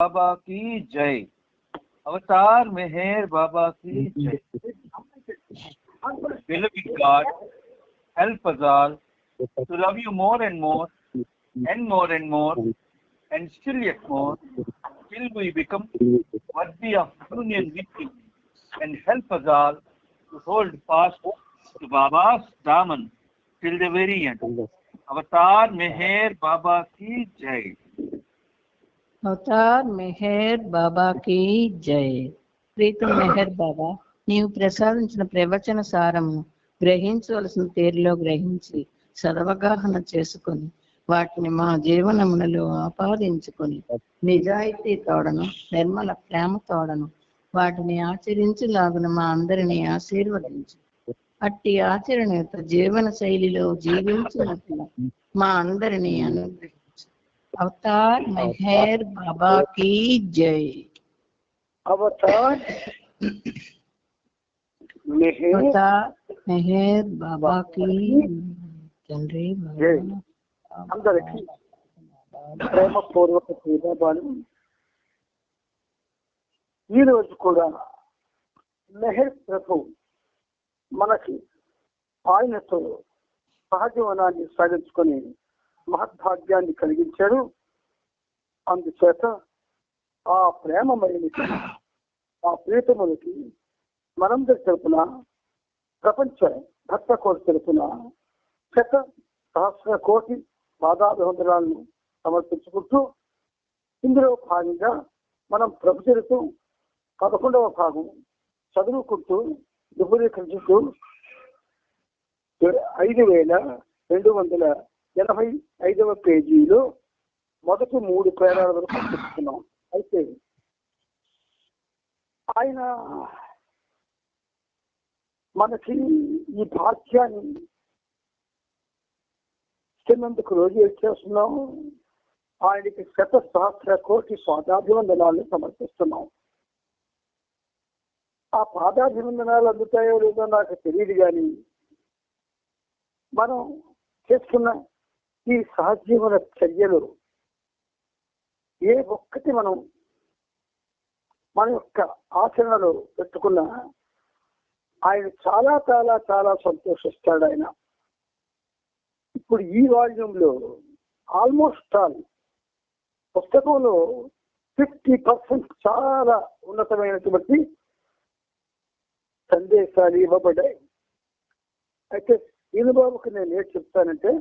बाबा की जय। अवतार मेहर बाबा की जय। Beloved God, help us all to love you more and more and more and more and still yet more till we become worthy of union with you, and help us all to hold fast to Baba's Daman till the very end. Avatar Meher Baba ki jai. Avatar Meher బాబాకి జై. ప్రీతం మెహర్ బాబా, నీవు ప్రసాదించిన ప్రవచన సారము గ్రహించవలసిన తీరులో గ్రహించి సర్వగాహన చేసుకొని వాటిని మా జీవనములలో ఆపాదించుకొని నిజాయితీ తోడను నిర్మల ప్రేమ తోడను వాటిని ఆచరించులాగున మా అందరినీ ఆశీర్వదించు. అట్టి ఆచరణయుత జీవన శైలిలో జీవించినట్లు మా అందరినీ అనుగ్రహించు. अवतार मेहर बाबा की जय. अवतार मेहर बाबा की తండ్రి అందరికీ ప్రేమపూర్వక ధన్యవాదాలు. ఈ రోజు కూడా మెహర్ ప్రభు మనకి ఆయనతో సహజీవనాన్ని సాగించుకొని మహద్భాగ్యాన్ని కలిగించారు. అందుచేత ఆ ప్రేమమయునికి, ఆ ప్రీతములకి మనందరి తరపున, ప్రపంచ భక్త కోటి తరపున శత సహస్ర కోటి పాదాభివందనాలను సమర్పించుకుంటూ, ఇందులో భాగంగా మనం ప్రభు చరిత్ర 11వ భాగం చదువుకుంటూ విపులీకరించుతూ 5285వ పేజీలో మొదటి 3 పేరాల వరకు చెప్తున్నాం. అయితే ఆయన మనకి ఈ భాగ్యాన్ని ఇచ్చినందుకు రోజు చేస్తున్నాం. ఆయనకి శత సహస్ర కోటి పాదాభివందనాలను సమర్పిస్తున్నాం. ఆ పాదాభివందనాలు అందుతాయో లేదో నాకు తెలియదు, కానీ మనం చేస్తున్న ఈ సహజీవన చర్యలు ఏ ఒక్కటి మనం మన యొక్క ఆచరణలో పెట్టుకున్నా ఆయన చాలా చాలా చాలా సంతోషిస్తాడు. ఆయన ఇప్పుడు ఈ వాల్యూమ్లో ఆల్మోస్ట్ ఆల్ పుస్తకంలో 50% చాలా ఉన్నతమైనటువంటి సందేశాలు ఇవ్వబడ్డాయి. అయితే ఈయనబాబుకి నేను ఏం చెప్తానంటే,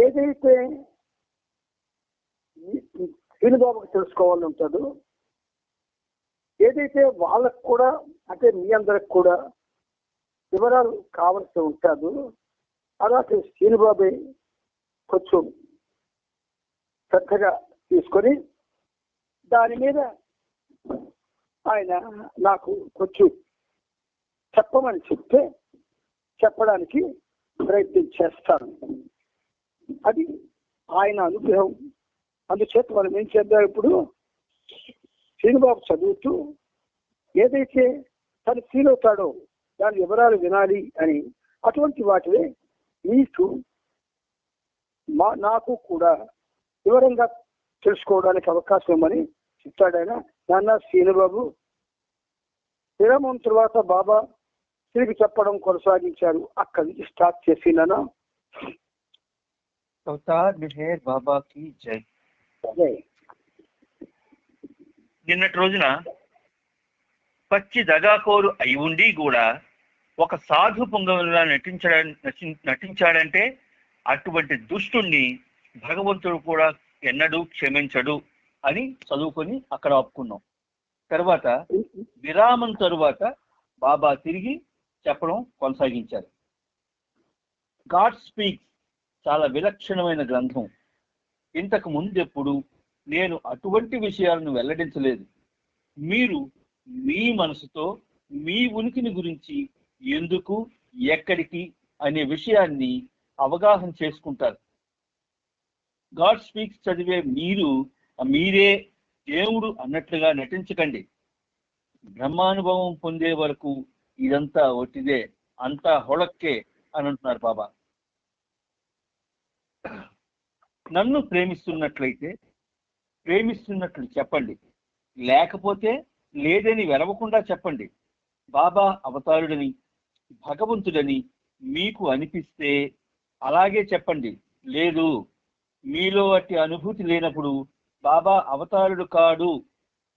ఏదైతే ఈయనబాబుకి తెలుసుకోవాలని ఉంటుందో, ఏదైతే వాళ్ళకు కూడా, అంటే మీ అందరికి కూడా వివరాలు కావలసి ఉంటుందో, అలాగే శ్రీనుబాబే కొంచెం చక్కగా తీసుకొని దాని మీద ఆయన నాకు కొంచెం చెప్పమని చెప్తే చెప్పడానికి ప్రయత్నం చేస్తాను. అది ఆయన అనుగ్రహం. అందుచేత మనం ఏం చేద్దాం, ఇప్పుడు శ్రీనుబాబు చదువుతూ ఏదైతే తను ఫీల్ అవుతాడో దాని వివరాలు వినాలి అని, అటువంటి వాటినే మీకు నాకు కూడా వివరంగా తెలుసుకోవడానికి అవకాశం ఇవ్వమని చెప్తాడాయన. నాన్న శ్రీనుబాబు విరామం తర్వాత బాబా తిరిగి చెప్పడం కొనసాగించారు. అక్కడి నుంచి స్టార్ట్ చేసినాను. అవతార్ మెహర్ బాబా కి జై. నిన్నటి రోజున పచ్చి దగాకోరు అయి ఉండి కూడా ఒక సాధు పొంగవలా నటించాడంటే అటువంటి దుష్టుణ్ణి భగవంతుడు కూడా ఎన్నడూ క్షమించడు అని చదువుకొని అక్కడ ఆపుకున్నాం. తర్వాత విరామం తరువాత బాబా తిరిగి చెప్పడం కొనసాగించారు. గాడ్ స్పీక్స్ చాలా విలక్షణమైన గ్రంథం. ఇంతకు ముందెప్పుడు నేను అటువంటి విషయాలను వెల్లడించలేదు. మీరు మీ మనసుతో మీ ఉనికిని గురించి ఎందుకు, ఎక్కడికి అనే విషయాన్ని అవగాహన చేసుకుంటారు. గాడ్ స్పీక్స్ చదివే మీరే దేవుడు అన్నట్లుగా నటించకండి. బ్రహ్మానుభవం పొందే వరకు ఇదంతా ఒట్టిదే, అంతా హొళక్కే అని అంటున్నారు బాబా. నన్ను ప్రేమిస్తున్నట్లు చెప్పండి, లేకపోతే లేదని వెరవకుండా చెప్పండి. బాబా అవతారుడని, భగవంతుడని మీకు అనిపిస్తే అలాగే చెప్పండి. లేదు, మీలో అట్టి అనుభూతి లేనప్పుడు బాబా అవతారుడు కాడు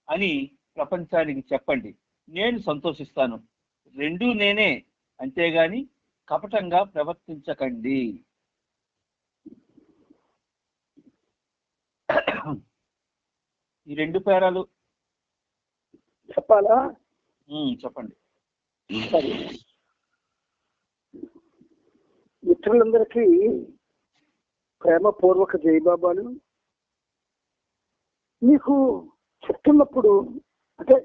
అని ప్రపంచానికి చెప్పండి. నేను సంతోషిస్తాను. రెండూ నేనే, అంతేగాని కపటంగా ప్రవర్తించకండి. ఈ 2 పేరాలు చెప్పాలా? చెప్పండి. సరే, మిత్రులందరికీ ప్రేమపూర్వక జయబాబాలు. మీకు చెప్తున్నప్పుడు అంటే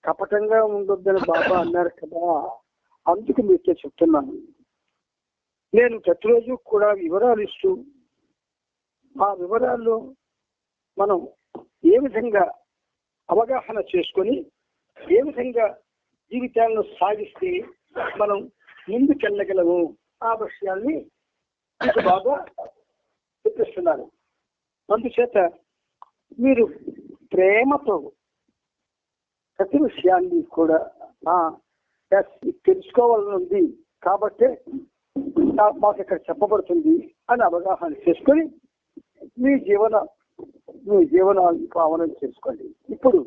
కపటంగా ఉండొద్దని బాబా అన్నారు కదా, అందుకు మీతో చెప్తున్నాను. నేను ప్రతిరోజు కూడా వివరాలు ఇస్తూ ఆ వివరాల్లో మనం ఏ విధంగా అవగాహన చేసుకొని ఏ విధంగా జీవితాలను సాగిస్తే మనం ముందుకెళ్ళగలము ఆ విషయాన్ని మీకు బాగా చూపిస్తున్నారు. అందుచేత మీరు ప్రేమతో ప్రతి విషయాన్ని కూడా తెలుసుకోవాలని ఉంది కాబట్టి మాకు ఇక్కడ చెప్పబడుతుంది అని అవగాహన చేసుకొని మీ జీవనాన్ని పావనం చేసుకోండి. ఇప్పుడు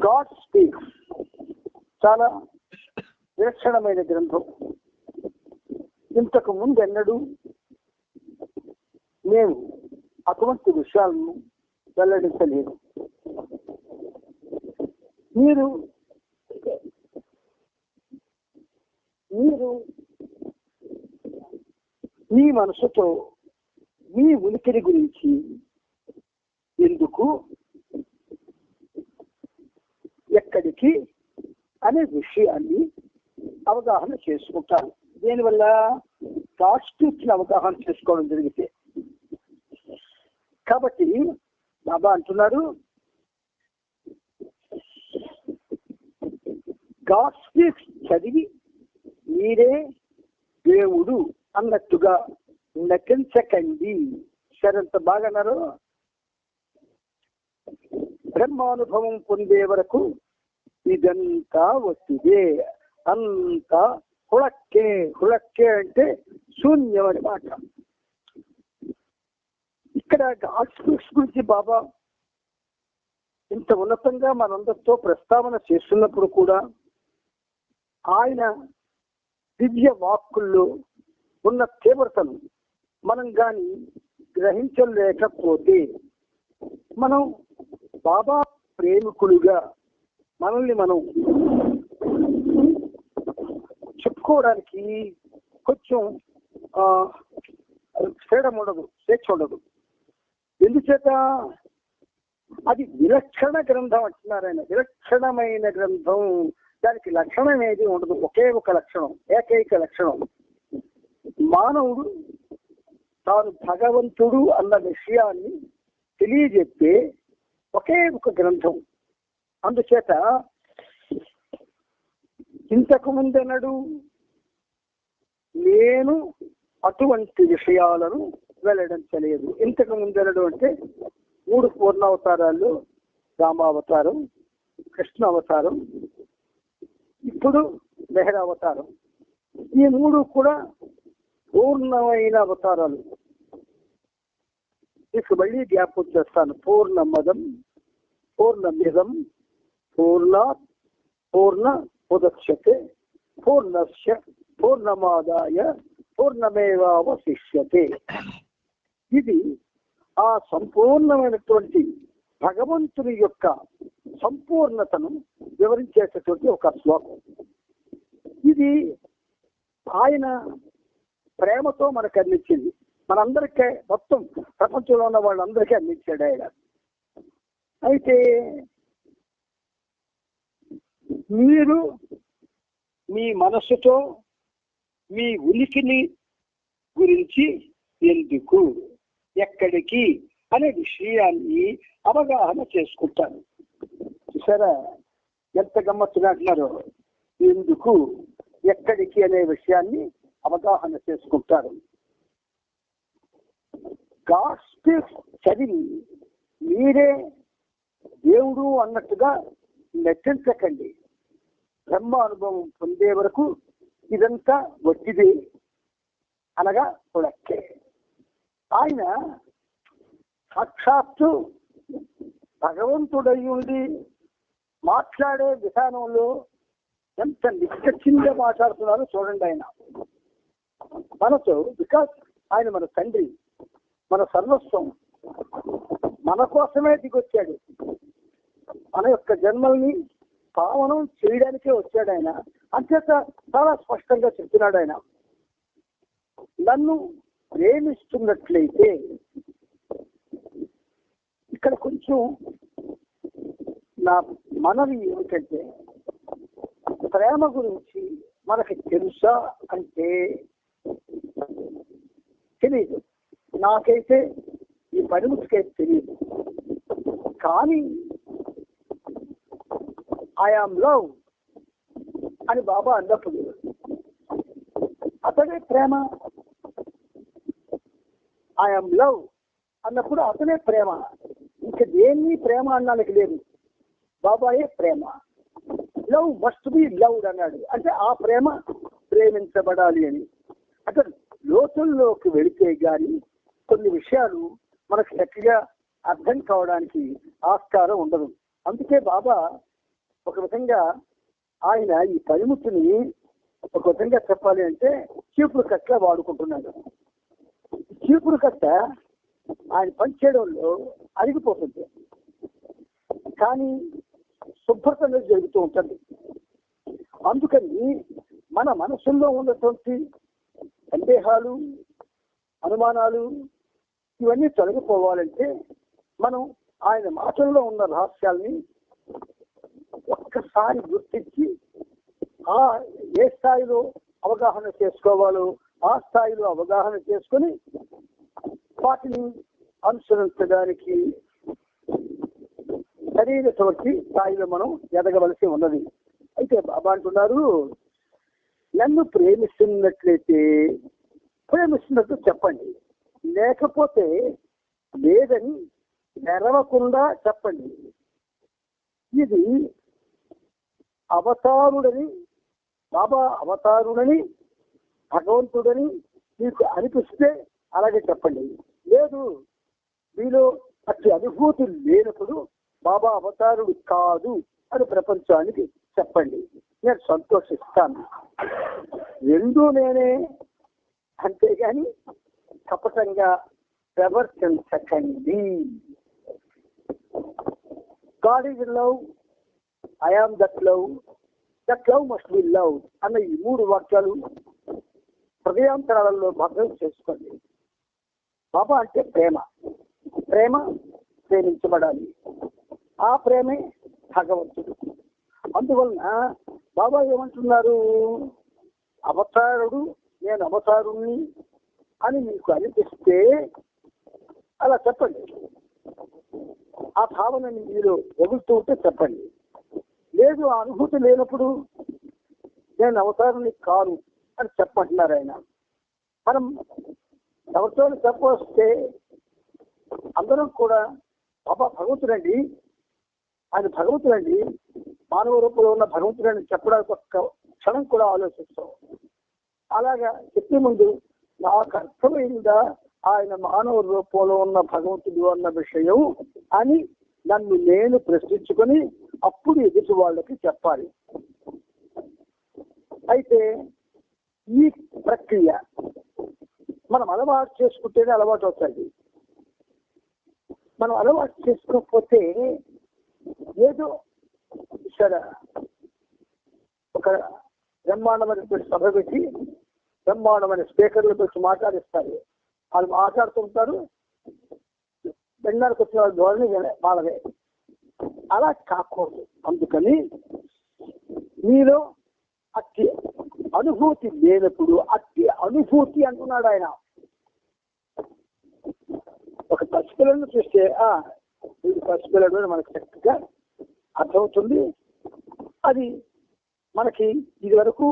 గాడ్ స్పీక్స్ చాలా విలక్షణమైన గ్రంథం. ఇంతకు ముందెన్నడూ మేము అటువంటి విషయాలను వెల్లడించలేదు. మీరు మీ మనసుతో మీ ఉనికిని గురించి ఎందుకు, ఎక్కడికి అనే విషయాన్ని అవగాహన చేసుకుంటారు. దీనివల్ల గాడ్స్పీక్ని అవగాహన చేసుకోవడం జరిగితే. కాబట్టి బాబా అంటున్నారు, గాడ్స్పీక్స్ చదివి మీరే దేవుడు అన్నట్టుగా నటించకండి. సరే, ఎంత బాగా అన్నారు. బ్రహ్మానుభవం పొందే వరకు ఇదంతా వస్తుందే, అంతా హుళక్కే అంటే శూన్యం అని మాట. ఇక్కడ గాడ్ స్పీక్స్ గురించి బాబా ఇంత ఉన్నతంగా మనందరితో ప్రస్తావన చేస్తున్నప్పుడు కూడా ఆయన దివ్య వాక్కుల్లో ఉన్న తీవ్రతను మనం కానీ గ్రహించలేకపోతే మనం బాబా ప్రేమికులుగా మనల్ని మనం చెప్పుకోవడానికి కొంచెం ఫ్రీడమ్ ఉండదు, స్వేచ్ఛ ఉండదు. ఎందుచేత అది విలక్షణ గ్రంథం అంటున్నారు ఆయన. విలక్షణమైన గ్రంథం, దానికి లక్షణం ఏది ఉండదు. ఒకే ఒక లక్షణం, ఏకైక లక్షణం. మానవుడు తాను భగవంతుడు అన్న విషయాన్ని తెలియజెప్పే ఒకే ఒక గ్రంథం. అందుచేత ఇంతకు ముందెన్నడు నేను అటువంటి విషయాలను వెల్లడించలేదు. ఇంతకు ముందెన్నడు అంటే 3 పూర్ణావతారాలు, రామావతారం, కృష్ణ అవతారం, ఇప్పుడు మెహర్ అవతారం. ఈ 3 కూడా పూర్ణమైన అవతారాలు. మీకు మళ్ళీ జ్ఞాపకం చేస్తాను. పూర్ణమదం పూర్ణమిదం పూర్ణాత్ పూర్ణ ఉదక్ష్యతే పూర్ణస్య పూర్ణమాదాయ పూర్ణమేవావశిష్యతే. ఇది ఆ సంపూర్ణమైనటువంటి భగవంతుని యొక్క సంపూర్ణతను వివరించేటటువంటి ఒక శ్లోకం. ఇది ఆయన ప్రేమతో మనకు అందించింది. మనందరికీ, మొత్తం ప్రపంచంలో ఉన్న వాళ్ళందరికీ అందించాడు ఆయన. అయితే మీరు మీ మనస్సుతో మీ ఉనికిని గురించి ఎందుకు, ఎక్కడికి అనే విషయాన్ని అవగాహన చేసుకుంటారు. చూసారా ఎంత గమ్మత్తుగా అంటున్నారు. ఎందుకు, ఎక్కడికి అనే విషయాన్ని అవగాహన చేసుకుంటారు. గాస్పెల్ చదివి మీరే దేవుడు అన్నట్టుగా నటించకండి. బ్రహ్మ అనుభవం పొందే వరకు ఇదంతా వట్టిదే అనగా చూడక్కే. ఆయన సాక్షాత్తు భగవంతుడై ఉండి మాట్లాడే విధానంలో ఎంత నిశ్చయంగా మాట్లాడుతున్నారో చూడండి. ఆయన మనతో, బికాస్ ఆయన మన తండ్రి, మన సర్వస్వం, మన కోసమే దిగొచ్చాడు. మన యొక్క జన్మల్ని పావనం చేయడానికే వచ్చాడు ఆయన. అంచేత చాలా స్పష్టంగా చెప్తున్నాడు ఆయన, నన్ను ప్రేమిస్తున్నట్లయితే. ఇక్కడ కొంచెం నా మనవి ఏమిటంటే, ప్రేమ గురించి మనకి తెలుసా అంటే తెలియదు. నాకైతే ఈ పరిమితికైతే తెలియదు. కానీ ఐ ఆమ్ లవ్ అని బాబా అన్నప్పుడు అతడే ప్రేమ. ఐ ఆమ్ లవ్ అన్నప్పుడు అతనే ప్రేమ. ఇంకా దేన్ని ప్రేమ అన్నానికి లేదు, బాబాయే ప్రేమ. లవ్ మస్ట్ బి లవ్డ్ అన్నాడు. అంటే ఆ ప్రేమ ప్రేమించబడాలి అని. అంటే లోతుల్లోకి వెళితే గాని కొన్ని విషయాలు మనకు గట్టిగా అర్థం కావడానికి ఆస్కారం ఉండదు. అందుకే బాబా ఒక విధంగా ఆయన ఈ పరిమితిని ఒక విధంగా చెప్పాలి అంటే చీపురు కట్లా వాడుకుంటున్నాడు. చీపురు కట్ట ఆయన పనిచేయడంలో అరిగిపోతుంది, కానీ శుభ్రత అనేది జరుగుతూ ఉంటుంది. అందుకని మన మనసుల్లో ఉన్నటువంటి సందేహాలు, అనుమానాలు ఇవన్నీ తొలగిపోవాలంటే మనం ఆయన మాటల్లో ఉన్న రహస్యాల్ని ఒక్కసారి గుర్తించి ఏ స్థాయిలో అవగాహన చేసుకోవాలో ఆ స్థాయిలో అవగాహన చేసుకొని వాటిని అనుసరించడానికి సరైనటువంటి స్థాయిలో మనం ఎదగవలసి ఉన్నది. అయితే బాబా అంటున్నారు, నన్ను ప్రేమిస్తున్నట్లయితే ప్రేమిస్తున్నట్టు చెప్పండి, లేకపోతే లేదని నెరవకుండా చెప్పండి. ఇది అవతారుడని, బాబా అవతారుడని, భగవంతుడని మీకు అనిపిస్తే అలాగే చెప్పండి. లేదు, మీలో అట్టి అనుభూతి లేనప్పుడు బాబా అవతారుడు కాదు అని ప్రపంచానికి చెప్పండి, నేను సంతోషిస్తాను. రెండూ నేనే, అంతేగాని కపటంగా ప్రవర్తించకండి. God is love, I am that love, that love must be love అన్న ఈ 3 వాక్యాలు హృదయాంతరాలలో భద్రం చేసుకోండి. బాబా అంటే ప్రేమ, ప్రేమ ప్రేమించబడాలి, ఆ ప్రేమే భగవంతుడు. అందువలన బాబా ఏమంటున్నారు, అవతారుడు, నేను అవతారుణ్ణి అని మీకు అనిపిస్తే అలా చెప్పండి. ఆ భావనని మీరు వదులుతూ ఉంటే చెప్పండి. లేదు, ఆ అనుభూతి లేనప్పుడు నేను అవతారుని కాను అని చెప్పంటున్నారు ఆయన. మనం ఎవరితో చెప్పొస్తే అందరం కూడా బాబా భగవంతుడండి, ఆయన భగవంతుడండి, మానవ రూపంలో ఉన్న భగవంతుడని చెప్పడానికి ఒక్క క్షణం కూడా ఆలోచిస్తాం. అలాగా చెప్పే ముందు నాకు అర్థమైందా ఆయన మానవ రూపంలో ఉన్న భగవంతుడు అన్న విషయం అని నన్ను నేను ప్రశ్నించుకొని అప్పుడు ఎదుటి వాళ్ళకి చెప్పాలి. అయితే ఈ ప్రక్రియ మనం అలవాటు చేసుకుంటేనే అలవాటు అవుతుంది. మనం అలవాటు చేసుకోకపోతే ఏదో సరే ఒక బ్రహ్మాండమైన సభ పెట్టి బ్రహ్మాండమైన స్పీకర్లు పెట్టి మాట్లాడిస్తారు. వాళ్ళు మాట్లాడుతుంటారు, బెంగాల్కి వచ్చిన వాళ్ళ ధోరణి వాళ్ళదే. అలా కాకూడదు. అందుకని మీలో అట్టి అనుభూతి లేనప్పుడు, అట్టి అనుభూతి అంటున్నాడు ఆయన. ఒక పసిపిల్లలను చూస్తే ఇది పసిపిల్లడు మనకు చక్కగా అర్థమవుతుంది. అది మనకి ఇది వరకు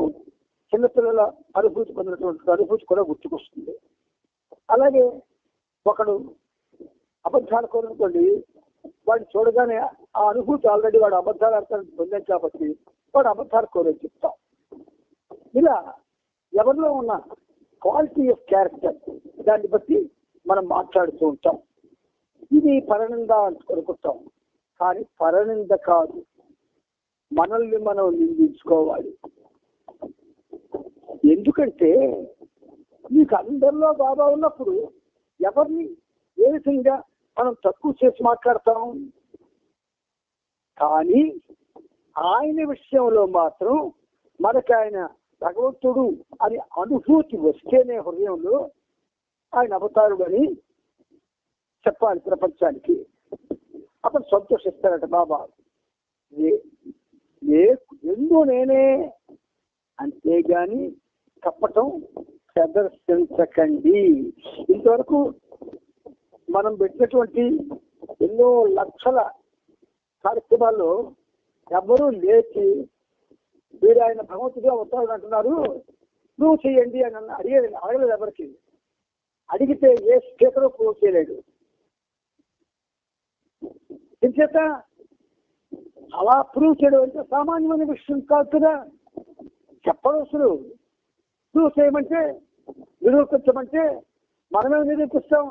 చిన్నపిల్లల అనుభూతి పొందినటువంటి అనుభూతి కూడా గుర్తుకొస్తుంది. అలాగే ఒకడు అబద్ధాలు కోరుకోండి, వాడిని చూడగానే ఆ అనుభూతి ఆల్రెడీ వాడు అబద్ధాలు అర్థాలు పొందాం కాబట్టి వాడు అబద్ధాలు కోరని చెప్తాం. ఇలా ఎవరిలో ఉన్న క్వాలిటీ ఆఫ్ క్యారెక్టర్ దాన్ని బట్టి మనం మాట్లాడుతూ ఉంటాం. ఇది పరనింద అనుకుంటాం, కానీ పరనింద కాదు, మనల్ని మనం నిందించుకోవాలి. ఎందుకంటే మీకు అందరిలో బాబా ఉన్నప్పుడు ఎవరిని ఏ విధంగా మనం తక్కువ చేసి మాట్లాడతాం, కానీ ఆయన విషయంలో మాత్రం మనకు ఆయన భగవంతుడు అని అనుభూతి వస్తేనే హృదయంలో ఆయన అవతారుడు అని చెప్పాలి ప్రపంచానికి. అతను సంతోషిస్తారట బాబా. ఎందు నేనే, అంతేగాని కప్పటం ప్రదర్శించకండి. ఇంతవరకు మనం పెట్టినటువంటి ఎన్నో లక్షల కార్యక్రమాల్లో ఎవరూ లేచి మీరు ఆయన భగవంతుడిగా అవుతాడు అంటున్నారు, ప్రూవ్ చేయండి అని అడగలేదు. ఎవరికి అడిగితే ఏ స్పీకర్ ప్రూవ్ చేయలేడు. ఇంచేత అలా ప్రూవ్ చేయడం అంటే సామాన్యమైన విషయం కాదు కదా. చెప్పవలసిన ప్రూవ్ చేయమంటే, నిరూపించమంటే మనమే నిరూపిస్తాం.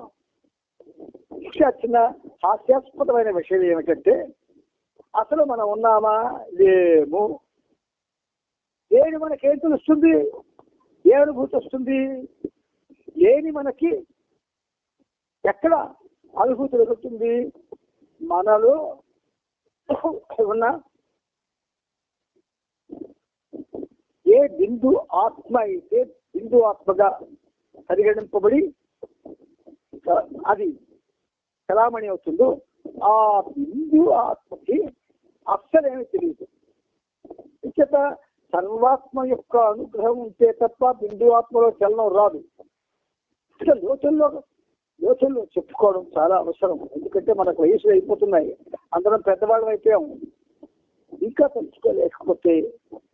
చిన్న హాస్యాస్పదమైన విషయం ఏమిటంటే అసలు మనం ఉన్నామా లేము, ఏది మనకేం తెలుస్తుంది, ఏ అనుభూతి వస్తుంది, ఏది మనకి ఎక్కడ అనుభూతి దొరుకుతుంది. మనలో ఉన్న ఏ బిందు ఆత్మ అయితే బిందు ఆత్మగా పరిగణింపబడి అది చలామణి అవుతుందో ఆ బిందు ఆత్మకి అక్షరేమీ తెలియదు. ఇచ్చేత సర్వాత్మ యొక్క అనుగ్రహం ఉంటే తప్ప బిందు ఆత్మలో చలనం రాదు. ఇక లోతుల్లో చెప్పుకోవడం చాలా అవసరం. ఎందుకంటే మనకు వయసులు అయిపోతున్నాయి, అందరం పెద్దవాళ్ళం అయిపోయాము. ఇంకా తెలుసుకోలేకపోతే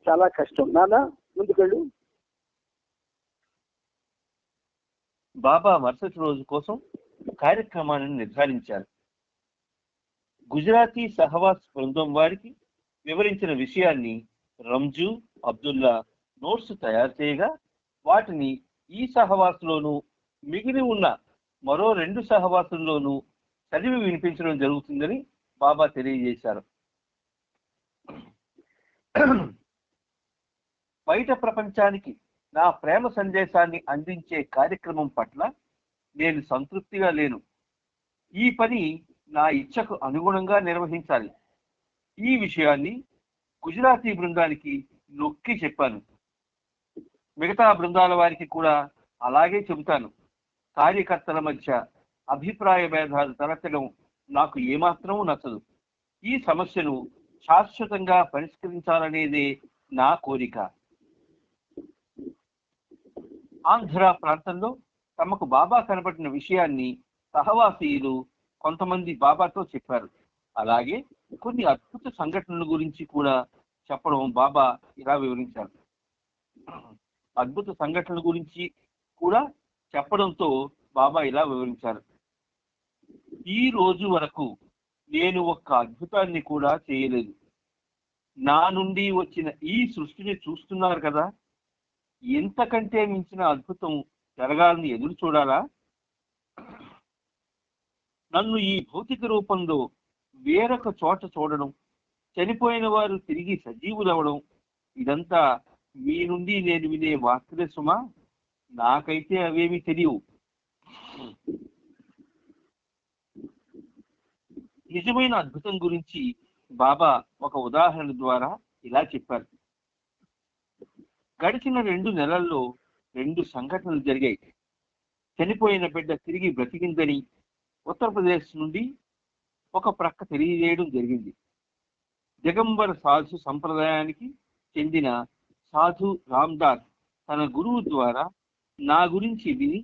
చాలా కష్టం. నాన్న ముందుకెళ్ళు. బాబా మరుసటి రోజు కోసం కార్యక్రమాన్ని నిర్ధారించారు. గుజరాతీ సహవాస్ బృందం వారికి వివరించిన విషయాన్ని రంజు, అబ్దుల్లా నోట్స్ తయారు చేయగా వాటిని ఈ సహవాసులోనూ మిగిలి ఉన్న మరో 2 సహవాసుల్లోనూ చదివి వినిపించడం జరుగుతుందని బాబా తెలియజేశారు. బయట ప్రపంచానికి నా ప్రేమ సందేశాన్ని అందించే కార్యక్రమం పట్ల నేను సంతృప్తిగా లేను. ఈ పని నా ఇచ్ఛకు అనుగుణంగా నిర్వహించాలి. ఈ విషయాన్ని గుజరాతీ బృందానికి నొక్కి చెప్పాను. మిగతా బృందాల వారికి కూడా అలాగే చెబుతాను. కార్యకర్తల మధ్య అభిప్రాయ భేదాలు తలెత్తడం నాకు ఏమాత్రం నచ్చదు. ఈ సమస్యను శాశ్వతంగా పరిష్కరించాలనేదే నా కోరిక. ఆంధ్ర ప్రాంతంలో తమకు బాబా కనబడిన విషయాన్ని సహవాసీయులు కొంతమంది బాబాతో చెప్పారు. అలాగే కొన్ని అద్భుత సంఘటనల గురించి కూడా చెప్పడం బాబా ఇలా వివరించారు. అద్భుత సంఘటనల గురించి కూడా చెప్పడంతో బాబా ఇలా వివరించారు. ఈ రోజు వరకు నేను ఒక్క అద్భుతాన్ని కూడా చేయలేదు. నా నుండి వచ్చిన ఈ సృష్టిని చూస్తున్నారు కదా, ఎంతకంటే మించిన అద్భుతం జరగాలని ఎదురు చూడాలా? నన్ను ఈ భౌతిక రూపంలో వేరొక చోట చూడడం, చనిపోయిన వారు తిరిగి సజీవులవడం, ఇదంతా మీ నుండి నేను వినే వార్తలే సుమా. నాకైతే అవేమీ తెలియవు. నిజమైన అద్భుతం గురించి బాబా ఒక ఉదాహరణ ద్వారా ఇలా చెప్పారు. గడిచిన 2 నెలల్లో 2 సంఘటనలు జరిగాయి. చనిపోయిన బిడ్డ తిరిగి బ్రతికిందని ఉత్తరప్రదేశ్ నుండి ఒక ప్రక్క తెలియజేయడం జరిగింది. దిగంబర సాధు సంప్రదాయానికి చెందిన సాధు రామ్దాస్ తన గురువు ద్వారా నా గురించి విని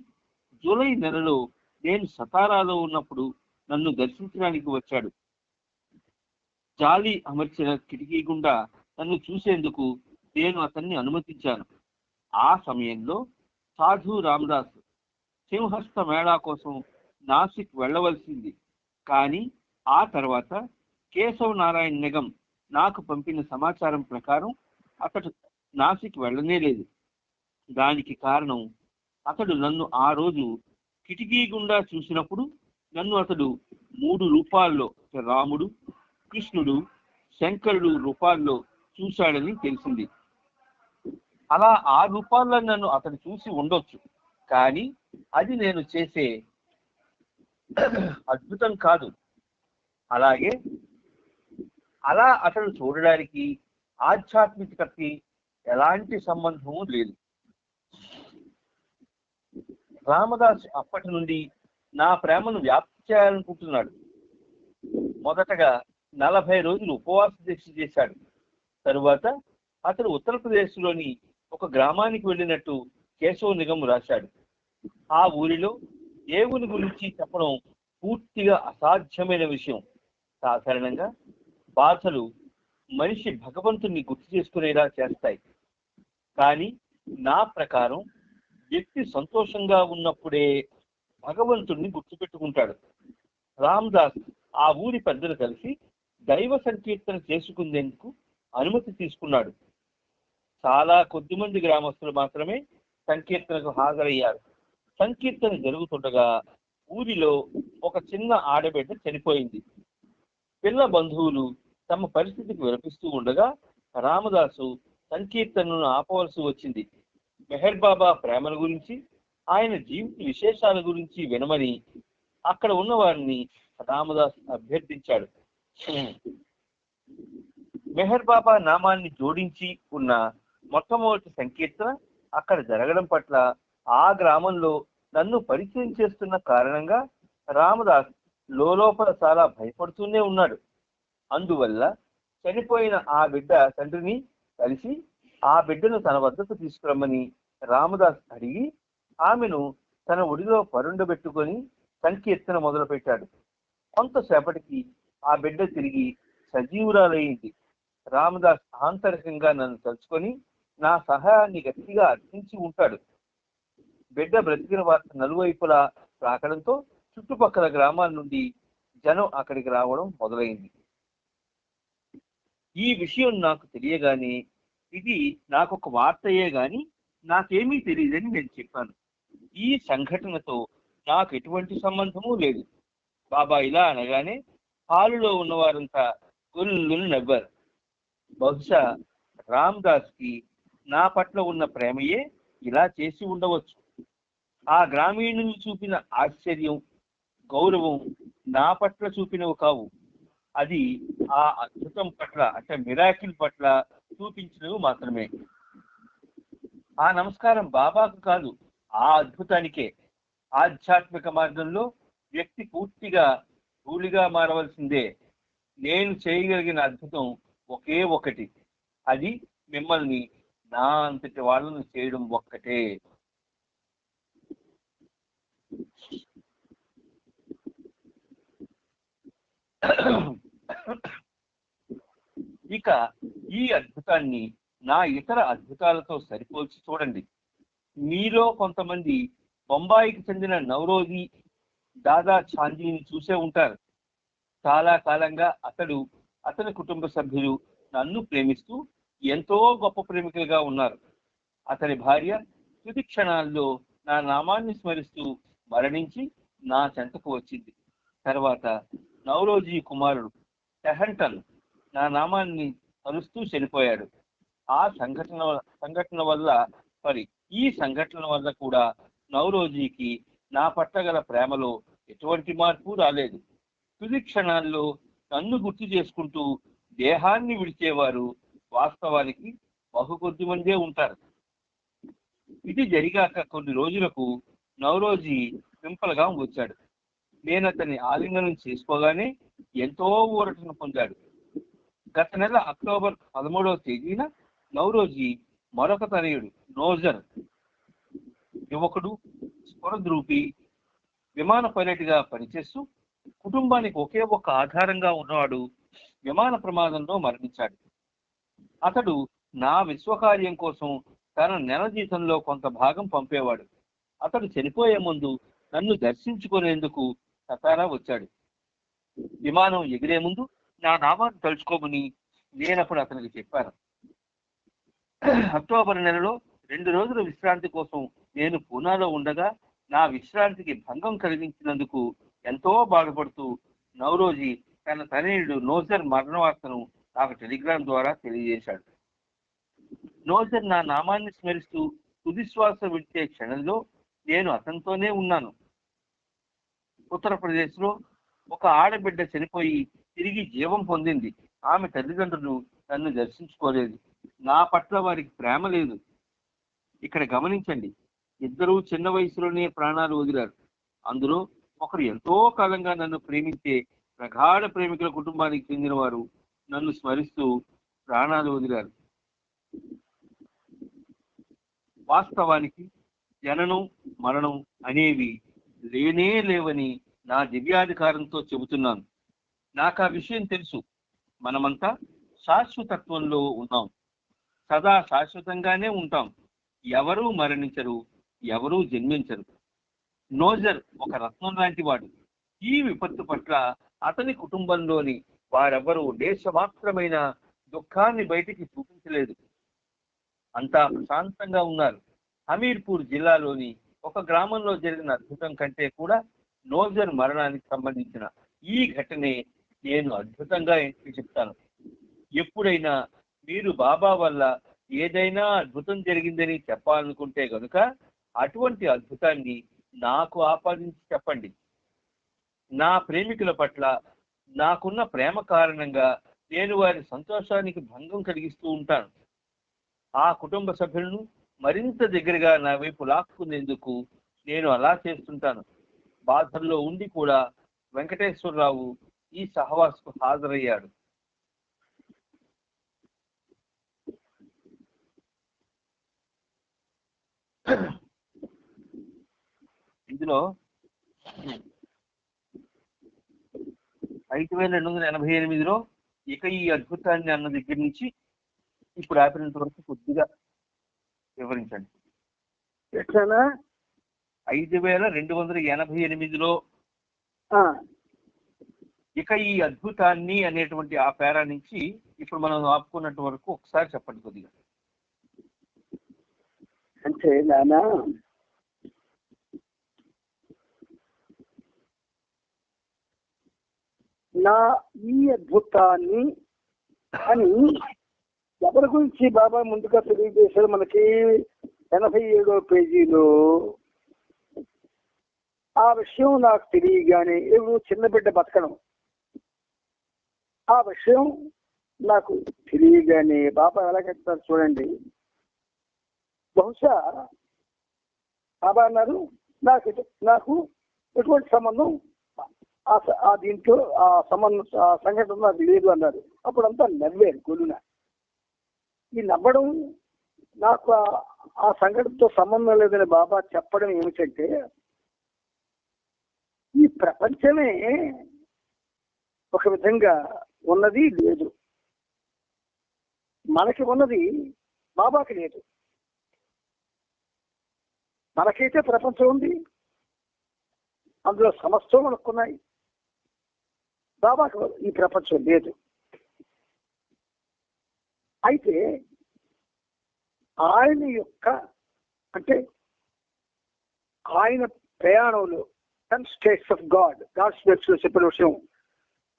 జూలై నెలలో నేను సతారాలో ఉన్నప్పుడు నన్ను దర్శించడానికి వచ్చాడు. జాలి అమర్చిన కిటికీ గుండా నన్ను చూసేందుకు నేను అతన్ని అనుమతించాను. ఆ సమయంలో సాధు రామదాస్ సింహస్థ మేళా కోసం నాసిక్ వెళ్ళవలసింది. కానీ ఆ తర్వాత కేశవ్ నారాయణ నిగం నాకు పంపిన సమాచారం ప్రకారం అతడు నాసిక్ వెళ్ళనే లేదు. దానికి కారణం అతడు నన్ను ఆ రోజు కిటికీ గుండా చూసినప్పుడు నన్ను అతడు 3 రూపాల్లో, రాముడు, కృష్ణుడు, శంకరుడు రూపాల్లో చూశాడని తెలిసింది. అలా ఆ రూపాల్లో నన్ను అతడు చూసి ఉండొచ్చు, కానీ అది నేను చేసే అద్భుతం కాదు. అలాగే అలా అతడు చూడడానికి ఆధ్యాత్మికతకి ఎలాంటి సంబంధము లేదు. రామదాస్ అప్పటి నుండి నా ప్రేమను వ్యాప్తి చేయాలనుకుంటున్నాడు. మొదటగా 40 రోజులు ఉపవాస దీక్ష చేశాడు. తరువాత అతడు ఉత్తరప్రదేశ్లోని ఒక గ్రామానికి వెళ్ళినట్టు కేశవ్ నిగం రాశాడు. ఆ ఊరిలో దేవుని గురించి చెప్పడం పూర్తిగా అసాధ్యమైన విషయం. సాధారణంగా బాధలు మనిషి భగవంతుణ్ణి గుర్తు చేసుకునేలా చేస్తాయి. కానీ నా ప్రకారం వ్యక్తి సంతోషంగా ఉన్నప్పుడే భగవంతుణ్ణి గుర్తుపెట్టుకుంటాడు. రామదాస్ ఆ ఊరి పెద్దలు కలిసి దైవ సంకీర్తన చేసుకునేందుకు అనుమతి తీసుకున్నాడు. చాలా కొద్ది మంది గ్రామస్తులు మాత్రమే సంకీర్తనకు హాజరయ్యారు. సంకీర్తన జరుగుతుండగా ఊరిలో ఒక చిన్న ఆడబిడ్డ చనిపోయింది. పిల్ల బంధువులు తమ పరిస్థితికి విలపిస్తూ ఉండగా రామదాసు సంకీర్తనను ఆపవలసి వచ్చింది. మెహర్ బాబా ప్రేమల గురించి, ఆయన జీవిత విశేషాల గురించి వినమని అక్కడ ఉన్న వారిని రామదాస్ అభ్యర్థించాడు. మెహర్ బాబా నామాన్ని జోడించి ఉన్న మొట్టమొదటి సంకీర్తన అక్కడ జరగడం పట్ల ఆ గ్రామంలో నన్ను పరిచయం చేస్తున్న కారణంగా రామదాస్ లోపల చాలా భయపడుతూనే ఉన్నాడు. అందువల్ల చనిపోయిన ఆ బిడ్డ తండ్రిని కలిసి ఆ బిడ్డను తన వద్దకు తీసుకురమ్మని రామదాస్ అడిగి ఆమెను తన ఒడిలో పరుండబెట్టుకొని సంకీర్తన మొదలుపెట్టాడు. కొంతసేపటికి ఆ బిడ్డ తిరిగి సజీవురాలయ్యింది. రామదాస్ ఆంతరికంగా నన్ను తలుచుకొని నా సహాయాన్ని గట్టిగా అర్థించి ఉంటాడు. బిడ్డ బ్రతికిన వార్త నలువైపులా రాకడంతో చుట్టుపక్కల గ్రామాల నుండి జనం అక్కడికి రావడం మొదలైంది. ఈ విషయం నాకు తెలియగానే ఇది నాకొక వార్తయే గాని నాకేమీ తెలియదని నేను చెప్పాను. ఈ సంఘటనతో నాకు ఎటువంటి సంబంధము లేదు. బాబా ఇలా అనగానే హాలులో ఉన్నవారంతా గొల్లును నవ్వారు. బహుశా రామదాస్ కి నా పట్ల ఉన్న ప్రేమయే ఇలా చేసి ఉండవచ్చు. ఆ గ్రామీణులు చూపిన ఆశ్చర్యం, గౌరవం నా పట్ల చూపినవి కావు. అది ఆ అద్భుతం పట్ల, అంటే మిరాకిల్ పట్ల చూపించినవి మాత్రమే. ఆ నమస్కారం బాబాకు కాదు, ఆ అద్భుతానికే. ఆధ్యాత్మిక మార్గంలో వ్యక్తి పూర్తిగా ధూళిగా మారవలసిందే. నేను చేయగలిగిన అద్భుతం ఒకే ఒకటి, అది మిమ్మల్ని నా అంతటి వాళ్ళను చేయడం ఒక్కటే. ఇక ఈ అద్భుతాన్ని నా ఇతర అద్భుతాలతో సరిపోల్చి చూడండి. మీలో కొంతమంది బొంబాయికి చెందిన నవరోజీ దాదా ఛాందీని చూసే ఉంటారు. చాలా కాలంగా అతని కుటుంబ సభ్యులు నన్ను ప్రేమిస్తూ ఎంతో గొప్ప ప్రేమికులుగా ఉన్నారు. అతని భార్య తుది క్షణాల్లో నా నామాన్ని స్మరిస్తూ మరణించి నా చెంతకు వచ్చింది. తర్వాత నవరోజీ కుమారుడు టెహంటన్ నా నామాన్ని కలుస్తూ చనిపోయాడు. ఈ సంఘటన వల్ల కూడా నవరోజీకి నా పట్ల గల ప్రేమలో ఎటువంటి మార్పు రాలేదు. తుది క్షణాల్లో నన్ను గుర్తు చేసుకుంటూ దేహాన్ని విడిచేవారు వాస్తవానికి బహుకొద్ది మందే ఉంటారు. ఇది జరిగాక కొన్ని రోజులకు నవరోజీ పింపల్గా వచ్చాడు. నేను అతన్ని ఆలింగనం చేసుకోగానే ఎంతో ఊరటను పొందాడు. గత నెల అక్టోబర్ 13వ తేదీన నవరోజీ మరొక తనయుడు నోజర్, యువకుడు, స్ఫురద్రూపి, విమాన పైలట్ గా పనిచేస్తూ కుటుంబానికి ఒకే ఒక్క ఆధారంగా ఉన్నవాడు విమాన ప్రమాదంలో మరణించాడు. అతడు నా విశ్వకార్యం కోసం తన నెల జీతంలో కొంత భాగం పంపేవాడు. అతడు చనిపోయే ముందు నన్ను దర్శించుకునేందుకు సతారా వచ్చాడు. విమానం ఎగిరే ముందు నా నామాన్ని తలుచుకోమని నేనప్పుడు అతనికి చెప్పాను. అక్టోబర్ నెలలో 2 రోజుల విశ్రాంతి కోసం నేను పూనాలో ఉండగా నా విశ్రాంతికి భంగం కలిగించినందుకు ఎంతో బాధపడుతూ నౌరోజీ తన తనయుడు నోజర్ మరణ వార్తను నాకు టెలిగ్రామ్ ద్వారా తెలియజేశాడు. నోజర్ నా నామాన్ని స్మరిస్తూ తుదిశ్వాస విడిచే క్షణంలో నేను అతనితోనే ఉన్నాను. ఉత్తరప్రదేశ్లో ఒక ఆడబిడ్డ చనిపోయి తిరిగి జీవం పొందింది. ఆమె తల్లిదండ్రులు నన్ను దర్శించుకోలేదు. నా పట్ల వారికి ప్రేమ లేదు. ఇక్కడ గమనించండి, ఇద్దరూ చిన్న వయసులోనే ప్రాణాలు వదిలారు. అందులో ఒకరు ఎంతో కాలంగా నన్ను ప్రేమించే ప్రగాఢ ప్రేమికుల కుటుంబానికి చెందిన వారు నన్ను స్మరిస్తూ ప్రాణాలు వదిలారు. వాస్తవానికి జననం మరణం అనేవి లేనే లేవని నా దివ్యాధికారంతో చెబుతున్నాను. నాకు ఆ విషయం తెలుసు. మనమంతా శాశ్వతత్వంలో ఉన్నాం, సదా శాశ్వతంగానే ఉంటాం. ఎవరూ మరణించరు, ఎవరూ జన్మించరు. నోజర్ ఒక రత్నం లాంటి వాడు. ఈ విపత్తు పట్ల అతని కుటుంబంలోని వారెవ్వరూ లేశమాత్రమైన దుఃఖాన్ని బయటికి చూపించలేదు. అంతా ప్రశాంతంగా ఉన్నారు. హమీర్పూర్ జిల్లాలోని ఒక గ్రామంలో జరిగిన అద్భుతం కంటే కూడా నోజర్ మరణానికి సంబంధించిన ఈ ఘటనే నేను అద్భుతంగా ఎంచి చెప్తాను. ఎప్పుడైనా మీరు బాబా వల్ల ఏదైనా అద్భుతం జరిగిందని చెప్పాలనుకుంటే గనుక అటువంటి అద్భుతాన్ని నాకు ఆపాదించి చెప్పండి. నా ప్రేమికుల పట్ల నాకున్న ప్రేమ కారణంగా నేను వారి సంతోషానికి భంగం కలిగిస్తూ ఉంటాను. ఆ కుటుంబ సభ్యులను మరింత దగ్గరగా నా వైపు లాక్కునేందుకు నేను అలా చేస్తుంటాను. బాధల్లో ఉండి కూడా వెంకటేశ్వరరావు ఈ సహవాసుకు హాజరయ్యాడు. ఇందులో 5288లో ఇక ఈ అద్భుతాన్ని అన్న దగ్గర నుంచి ఇప్పుడు ఆపినంత వరకు కొద్దిగా వివరించండి. ఎట్లా 5288లో ఇక ఈ అద్భుతాన్ని అనేటువంటి ఆ పేరా నుంచి ఇప్పుడు మనం ఆపుకున్నట్టు వరకు ఒకసారి చెప్పండి కొద్దిగా. అంటే నానా నా ఈ అద్భుతాన్ని అని ఎవరి గురించి బాబా ముందుగా తెలియజేశారు మనకి 87వ పేజీలో. ఆ విషయం నాకు తెలియగానే ఎవరు చిన్న బిడ్డ బతకడం, ఆ విషయం నాకు తెలియగానే బాబా ఎలా చెప్తారు చూడండి. బహుశా బాబా అన్నారు నాకు ఎటువంటి సంబంధం ఆ దీంట్లో ఆ సంఘటన నాకు లేదు అన్నారు. అప్పుడంతా నవ్వారు గొల్లున. ఈ నవ్వడం నాకు ఆ సంఘటనతో సంబంధం లేదని బాబా చెప్పడం ఏమిటంటే, ఈ ప్రపంచమే ఒక విధంగా ఉన్నది లేదు, మనకి ఉన్నది బాబాకి లేదు. మనకైతే ప్రపంచం ఉంది, అందులో సమస్తం మనకున్నాయి. బాబాకు ఈ ప్రపంచం లేదు. అయితే ఆయన యొక్క అంటే ఆయన ప్రయాణంలో 10 స్టేట్స్ ఆఫ్ గాడ్ స్టేట్స్ లో చెప్పిన విషయం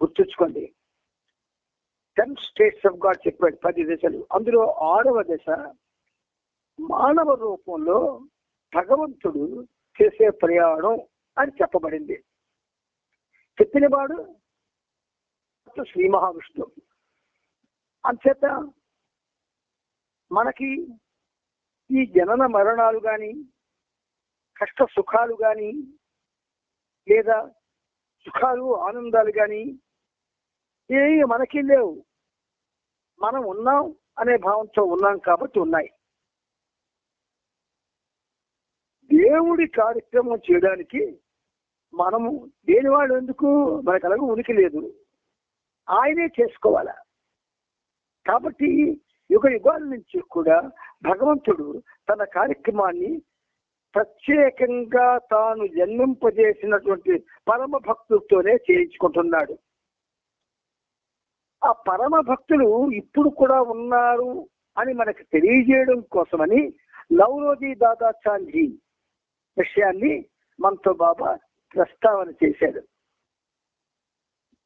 గుర్తుంచుకోండి. 10 స్టేట్స్ ఆఫ్ గాడ్ చెప్పాడు, 10 దశలు. అందులో 6వ దశ మానవ రూపంలో భగవంతుడు చేసే ప్రయాణం అని చెప్పబడింది. చెప్పినవాడు శ్రీ మహావిష్ణువు. అంచేత మనకి ఈ జనన మరణాలు కానీ, కష్ట సుఖాలు కానీ, లేదా సుఖాలు ఆనందాలు కానీ ఏవి మనకి లేవు. మనం ఉన్నాం అనే భావంతో ఉన్నాం కాబట్టి ఉన్నాయి. దేవుడి కార్యక్రమం చేయడానికి మనము దేనివాడు ఎందుకు, మనకు అలాగే ఉనికి లేదు, ఆయనే చేసుకోవాలా. కాబట్టి యుగ యుగాల నుంచి కూడా భగవంతుడు తన కార్యక్రమాన్ని ప్రత్యేకంగా తాను జన్మింపజేసినటువంటి పరమ భక్తులతోనే చేయించుకుంటున్నాడు. ఆ పరమ భక్తులు ఇప్పుడు కూడా ఉన్నారు అని మనకు తెలియజేయడం కోసమని నవరోజీ దాదా చాందీ విషయాన్ని మనతో బాబా ప్రస్తావన చేశాడు.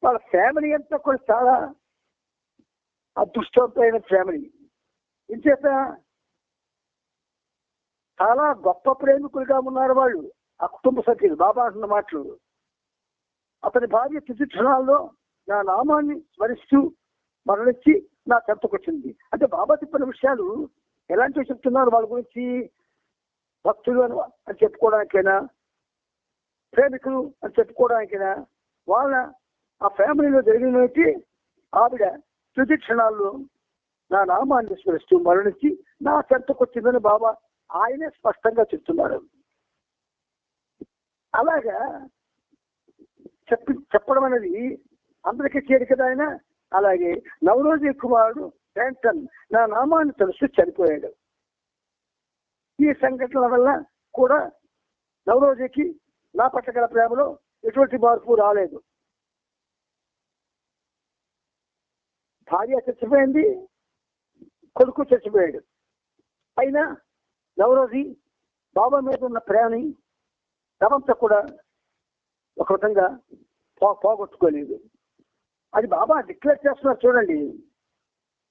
వాళ్ళ ఫ్యామిలీ అంతా కూడా చాలా అదృష్టవంతమైన ఫ్యామిలీ. ఇంచేత చాలా గొప్ప ప్రేమికులుగా ఉన్నారు వాళ్ళు, ఆ కుటుంబ సభ్యులు. బాబా అంటున్న మాటలు, అతని భార్య తుది క్షణాల్లో నా నామాన్ని స్మరిస్తూ మరణించి నా చెంతకొచ్చింది. అంటే బాబా చెప్పిన విషయాలు ఎలాంటివి చెప్తున్నారు వాళ్ళ గురించి? భక్తులు అని చెప్పుకోవడానికైనా, ప్రేమికులు అని చెప్పుకోవడానికైనా, వాళ్ళ ఆ ఫ్యామిలీలో జరిగినటువంటి ఆవిడ తుది క్షణాల్లో నా నామాన్ని స్మరిస్తూ మరణించి నా చెంతకొచ్చిందని బాబా ఆయనే స్పష్టంగా చెప్తున్నారు. అలాగా చెప్పడం అనేది అందరికీ చేరు కదా ఆయన. అలాగే నవరోజీ కుమారుడు బ్యాంటన్ నా నామాన్ని తెలుస్తూ చనిపోయాడు. ఈ సంఘటనల వల్ల కూడా నవరోజీకి నా పట్ల గల ప్రేమలో ఎటువంటి మార్పు రాలేదు. భార్య చచ్చిపోయింది, కొడుకు చచ్చిపోయాడు. అయినా నవరోజీ బాబా మీద ఉన్న ప్రేమని తమంతా కూడా ఒక విధంగా పోగొట్టుకోలేదు. అది బాబా డిక్లేర్ చేస్తున్నారు చూడండి.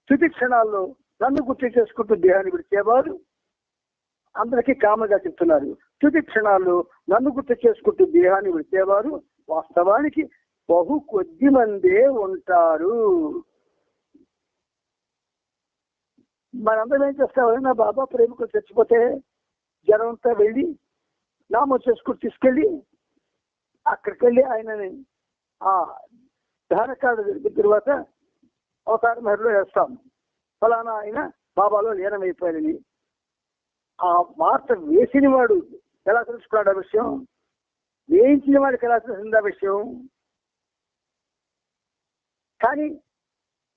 తుది క్షణాల్లో నన్ను గుర్తు చేసుకుంటూ దేహాన్ని విడిచేవారు, అందరికీ కామగా చెప్తున్నారు, తుది క్షణాల్లో నన్ను గుర్తు చేసుకుంటూ దేహాన్ని విడిచేవారు వాస్తవానికి బహు కొద్ది మందే ఉంటారు. మనందరం ఏం చేస్తామని, నా బాబా ప్రేమికులు చచ్చిపోతే జనంతా వెళ్ళి నామం చేసుకుని తీసుకెళ్ళి అక్కడికి వెళ్ళి ఆయనని ఆ ధారకాడు జరిగిన తర్వాత అవతార మహిళలో వేస్తాం, ఫలానా ఆయన బాబాలో లీనమైపోయాడని. ఆ మాట వేసిన వాడు ఎలా తెలుసుకున్నాడు ఆ విషయం? వేయించిన వాడికి ఎలా తెలిసింది ఆ విషయం? కానీ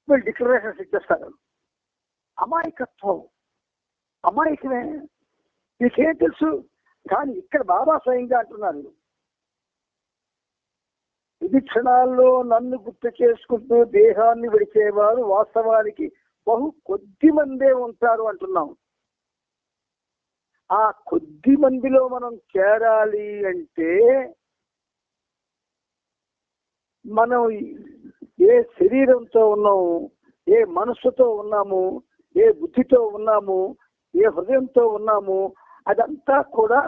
వీళ్ళు డిక్లరేషన్స్ ఇచ్చేస్తారు. అమాయకత్వం, అమాయకమే, నీకేం తెలుసు? కానీ ఇక్కడ బాబా స్వయంగా అంటున్నారు, ఇది క్షణాల్లో నన్ను గుర్తు చేసుకుంటూ దేహాన్ని విడిచేవారు వాస్తవానికి బహు కొద్ది మందే ఉంటారు అంటున్నాం. ఆ కొద్ది మందిలో మనం చేరాలి అంటే మనం ఏ శరీరంతో ఉన్నాము, ఏ మనస్సుతో ఉన్నాము, ఏ బుద్ధితో ఉన్నాము, ఏ హృదయంతో ఉన్నాము, అదంతా కూడా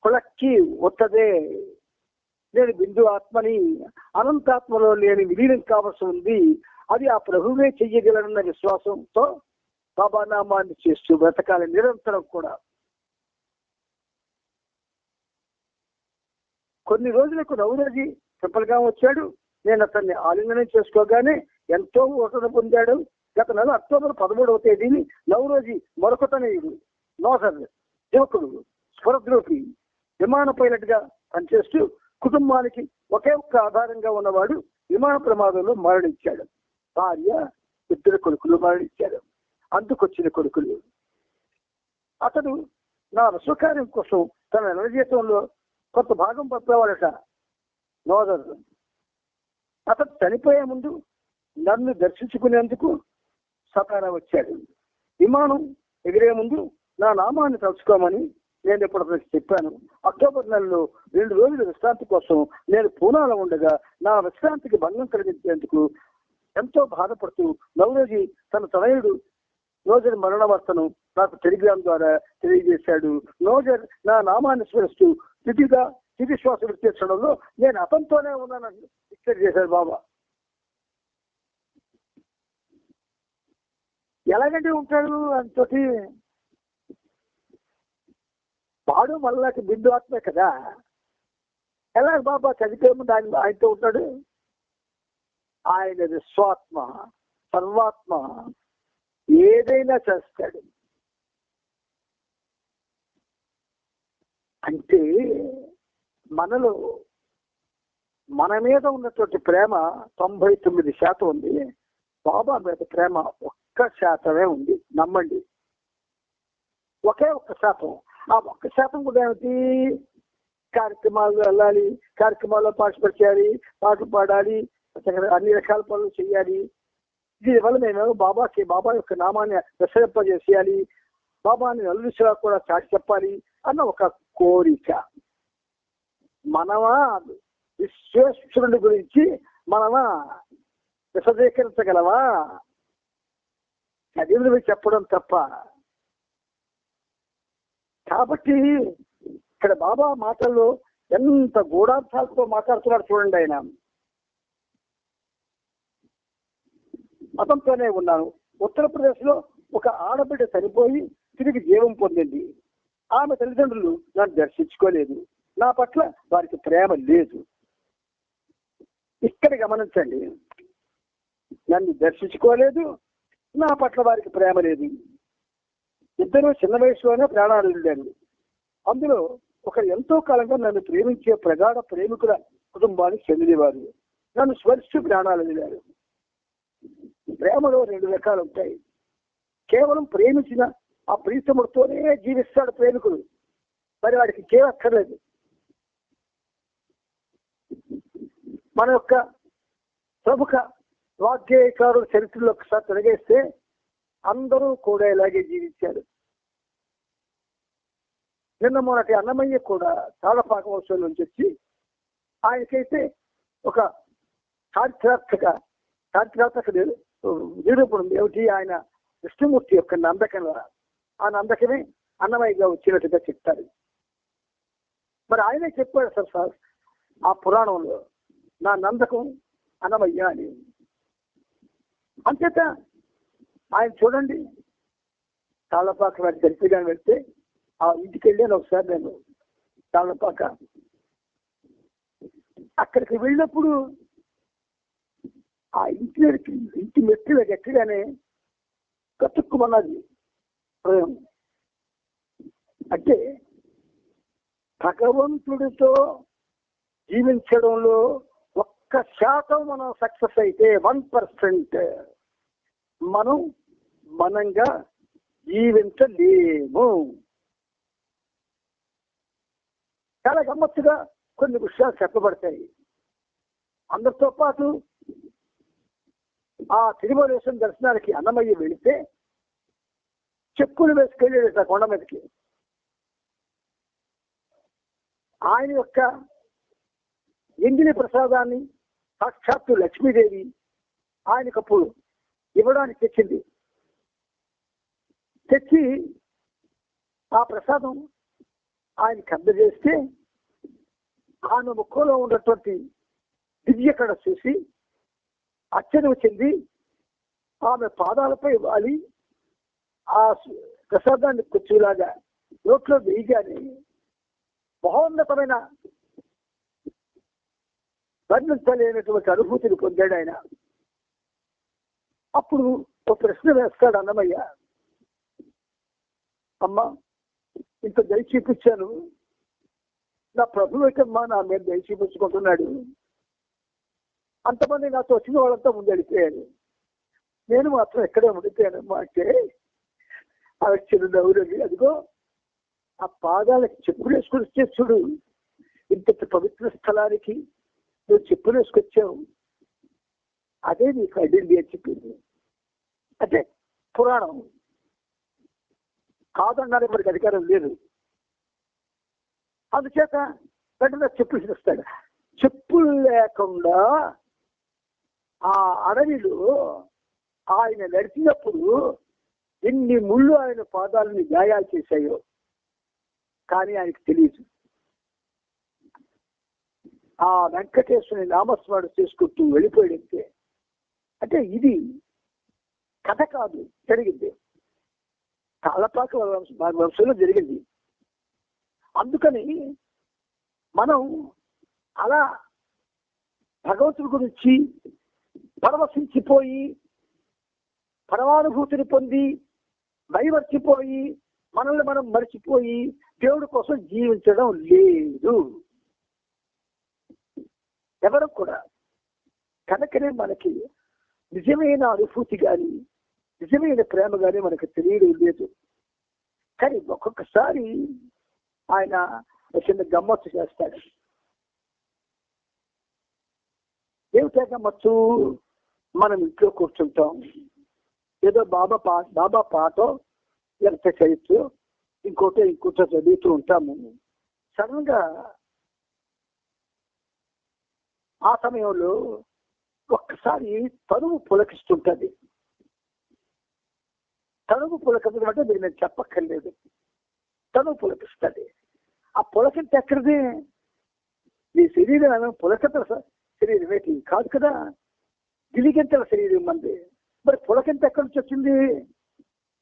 కులక్కి వత్తదే. నేను బిందు ఆత్మని, అనంతాత్మలో లేని విలీనం కావాల్సి ఉంది. అది ఆ ప్రభువే చెయ్యగలనన్న విశ్వాసంతో బాబా నామాన్ని చేస్తూ బ్రతకాలి నిరంతరం కూడా. కొన్ని రోజులకు నవరోజీ చెప్పలుగా వచ్చాడు. నేను అతన్ని ఆలింగనం చేసుకోగానే ఎంతో ఊరట పొందాడు. గత నెల అక్టోబర్ 13వ తేదీని నవరోజీ మరొక తనయుడు నోజర్ యువకుడు స్వరద్రోపి విమాన పైలట్ గా పనిచేస్తూ కుటుంబానికి ఒకే ఒక్క ఆధారంగా ఉన్నవాడు విమాన ప్రమాదంలో మరణించాడు. భార్య, ఇద్దరు కొడుకులు మరణించాడు. అందుకొచ్చిన కొడుకులు. అతడు నా రసకార్యం కోసం తన నెల జీతంలో కొంత భాగం పంపేవాడట నోజర్. అతడు చనిపోయే ముందు నన్ను దర్శించుకునేందుకు సతారా వచ్చాడు. విమానం ఎగిరే ముందు నా నామాన్ని తలుచుకోమని నేను ఇప్పుడు చెప్పాను. అక్టోబర్ నెలలో 2 రోజుల విశ్రాంతి కోసం నేను పూనాలో ఉండగా నా విశ్రాంతికి భంగం కలిగించేందుకు ఎంతో బాధపడుతూ నవరోజీ తన తనయుడు నోజర్ మరణ వార్తను నాకు టెలిగ్రామ్ ద్వారా తెలియజేశాడు. నోజర్ నా నామాన్ని స్మరిస్తూ తుది శ్వాస విడిచేసడంలో నేను అతనితోనే ఉన్నానని డిక్లేర్ చేశాడు బాబా. ఎలాగంటే ఉంటాడు అంతటి వాడు మళ్ళాకి బిందు ఆత్మే కదా. ఎలా బాబా చనిపోయే ముందు ఆయనతో ఉంటాడు? ఆయన విశ్వాత్మ, సర్వాత్మ, ఏదైనా చేస్తాడు. అంటే మనలో మన మీద ఉన్నటువంటి ప్రేమ 99% ఉంది. బాబా మీద ప్రేమ 1% ఉంది. నమ్మండి, ఒకే 1%. ఆ 1% కూడా ఏమిటి? కార్యక్రమాల్లో వెళ్ళాలి, కార్యక్రమాల్లో పార్టిసిపేట్ చేయాలి, పాటలు పాడాలి, అన్ని రకాల పనులు చేయాలి. దీనివల్ల మేము బాబా యొక్క నామాన్ని విసరింపజేసేయాలి, బాబాని నలుదిశలా కూడా చాటి చెప్పాలి అన్న ఒక కోరిక. మనమా విశ్వేశ్వరుడి గురించి మనమా విశదీకరించగలవా? చదివినవి చెప్పడం తప్ప. కాబట్టి ఇక్కడ బాబా మాటల్లో ఎంత గూఢార్థాలతో మాట్లాడుతున్నాడు చూడండి. ఆయన మతంతోనే ఉన్నాను. ఉత్తరప్రదేశ్ లో ఒక ఆడబిడ్డ చనిపోయి తిరిగి జీవం పొందింది. ఆమె తల్లిదండ్రులు నన్ను దర్శించుకోలేదు, నా పట్ల వారికి ప్రేమ లేదు. ఇక్కడ గమనించండి, నన్ను దర్శించుకోలేదు, నా పట్ల వారికి ప్రేమ లేదు. ఇద్దరు చిన్న వయసులోనే ప్రాణాలు వదిలారు. అందులో ఒకరు ఎంతో కాలంగా నన్ను ప్రేమించే ప్రగాఢ ప్రేమికుల కుటుంబానికి చెందినవారు. నన్ను స్పర్శించి ప్రాణాలు వదిలారు. ప్రేమలో 2 రకాలు ఉంటాయి. కేవలం ప్రేమించిన ఆ ప్రీతముడితోనే జీవిస్తాడు ప్రేమికుడు, మరి వాడికి కేవక్కర్లేదు. మన యొక్క ప్రముఖ వాగ్గేయకారుల చరిత్రలో ఒకసారి తిరగేస్తే అందరూ కూడా ఇలాగే జీవించారు. నిన్న మొన్నటి అన్నమయ్య కూడా తాళపాక వంశం నుంచి వచ్చి ఆయనకైతే ఒక చారిత్రాత్మక నిరూపణ ఏమిటి? ఆయన విష్ణుమూర్తి యొక్క నందకంలో ఆ నందకమే అన్నమయ్యగా వచ్చినట్టుగా చెప్తారు. మరి ఆయనే చెప్పాడు సార్ ఆ పురాణంలో, నా నందకం అన్నమయ్య అని. అంచేత ఆయన చూడండి, తాళ్ళపాక వారి చరిత్రగా వెళ్తే ఆ ఇంటికి వెళ్ళాను ఒకసారి నేను తాళ్ళపాక. అక్కడికి వెళ్ళినప్పుడు ఆ ఇంటి మెట్లు ఎక్కగానే కతుక్కుమన్నది హృదయం. అంటే భగవంతుడితో జీవించడంలో 1% మనం సక్సెస్ అయితే 1% మనం మనంగా జీవించలేము. చాలా గమ్మత్తుగా కొన్ని విషయాలు చెప్పబడతాయి. అందరితో పాటు ఆ తిరుమలేశ్వరం దర్శనానికి అన్నమయ్య వెళితే చెప్పులు వేసుకెళ్ళాడు కొండ మీదకి. ఆయన యొక్క ఎంగిలి ప్రసాదాన్ని సాక్షాత్తు లక్ష్మీదేవి ఆయనకప్పుడు ఇవ్వడానికి తెచ్చి ఆ ప్రసాదం ఆయనకి అందజేస్తే ఆమె ముఖంలో ఉన్నటువంటి దివ్యకళ చూసి ఆశ్చర్యం చెంది ఆమె పాదాలపై వాలి ఆ ప్రసాదాన్ని కూర్చులాగా నోట్లో వేయగానే మహోన్నతమైన వర్ణించలేనటువంటి అనుభూతిని పొందాడు ఆయన. అప్పుడు ఒక ప్రశ్న వేస్తాడు అన్నమయ్య, అమ్మా ఇంత దయ చూపించాను, నా ప్రభు ఏకమ్మా నా మీద దయ చూపించుకుంటున్నాడు, అంతమంది నాతో వచ్చిన వాళ్ళంతా ముందు వెళ్ళిపోయారు, నేను మాత్రం ఎక్కడే ఉండిపోయానమ్మా అంటే ఆవిడ చిరునవ్వురండి. అదిగో ఆ పాదాలకి చెప్పులు వేసుకుని వచ్చే చూడు, ఇంత పవిత్ర స్థలానికి నువ్వు చెప్పులు వేసుకొచ్చావు, అదే నీకు అడిగింది అని చెప్పింది. అంటే పురాణం కాదన్నారే మనకి అధికారం లేదు. అందుచేత వెంటనే చెప్పులు చూస్తాడు. చెప్పులు లేకుండా ఆ అడవిలో ఆయన నడిచినప్పుడు ఎన్ని ముళ్ళు ఆయన పాదాలని గాయాలు చేశాయో కానీ ఆయనకు తెలియదు. ఆ వెంకటేశ్వరుని నామస్మరణ చేసుకుంటూ వెళ్ళిపోయాడంతే. అంటే ఇది కథ కాదు, జరిగింది, తాళ్ళపాక వంశంలో జరిగింది. అందుకని మనం అలా భగవంతుడి గురించి పరవశించిపోయి పరమానుభూతిని పొంది భయమర్చిపోయి మనల్ని మనం మర్చిపోయి దేవుడి కోసం జీవించడం లేదు ఎవరు కూడా. కనుకనే మనకి నిజమైన అనుభూతి కానీ నిజమైన ప్రేమ కానీ మనకు తెలియడం లేదు. కానీ ఒక్కొక్కసారి ఆయన చిన్న గమ్మత్తు చేస్తాడు. ఏమిటా గమ్మత్తు? మనం ఇంట్లో కూర్చుంటాం, ఏదో బాబా పాటో లేకపోతే చరిత్ర ఇంకోటో చదువుతూ ఉంటాము. సడన్ గా ఆ సమయంలో ఒక్కసారి తనువు పులకిస్తుంటది. తనువు పులకించడం అంటే మీరు నేను చెప్పక్కర్లేదు, తనువు పులకిస్తుంది. ఆ పులకింత ఎక్కడిది? ఈ శరీరం పులకింతల శరీరం ఏంటి కాదు కదా, గిలిగింతల శరీరం మంది. మరి పులకింత ఎక్కడి నుంచి వచ్చింది?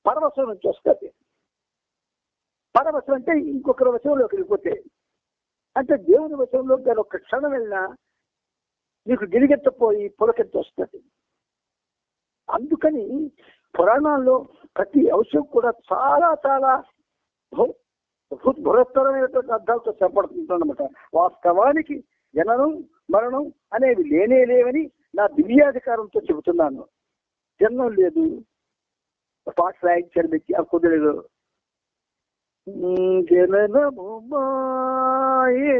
పరవశం నుంచి వస్తుంది. పరవశం అంటే ఇంకొకరి వశంలోకి వెళ్ళిపోతే, అంటే దేవుని వశంలో దాని ఒక్క క్షణం వెళ్ళినా నీకు గిలిగెత్తపోయి పులకెత్త వస్తుంది. అందుకని పురాణాల్లో ప్రతి అంశం కూడా చాలా చాలా బృహత్తరమైనటువంటి అర్థాలతో చెప్పబడుతుందన్నమాట. వాస్తవానికి జననం మరణం అనేవి లేనే లేవని నా దివ్యాధికారంతో చెబుతున్నాను. జన్మం లేదు, పాట రాయించారు మీకు ఆ కుదరదు. జననము మాయే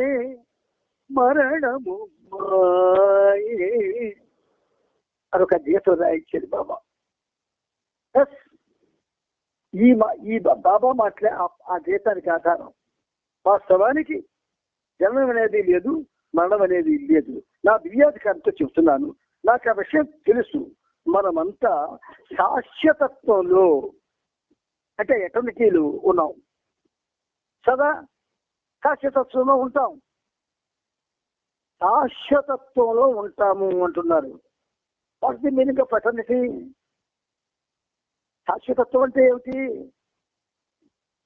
మరణము మాయే అదొక గీతం రాయించాడు బాబా. ఈ బాబా మాటలే ఆ గీతానికి ఆధారం. వాస్తవానికి జన్మం అనేది లేదు, మరణం అనేది లేదు. నా దివ్యాధికారంతో చెబుతున్నాను. నాకు ఆ విషయం తెలుసు. మనమంతా శాశ్వతత్వంలో అంటే ఎటర్నిటీలు ఉన్నాం, సదా శాశ్వతత్వంలో ఉంటాం, శాశ్వతత్వంలో ఉంటాము అంటున్నారు. What the meaning of eternity? శాశ్వతత్వం అంటే ఏమిటి?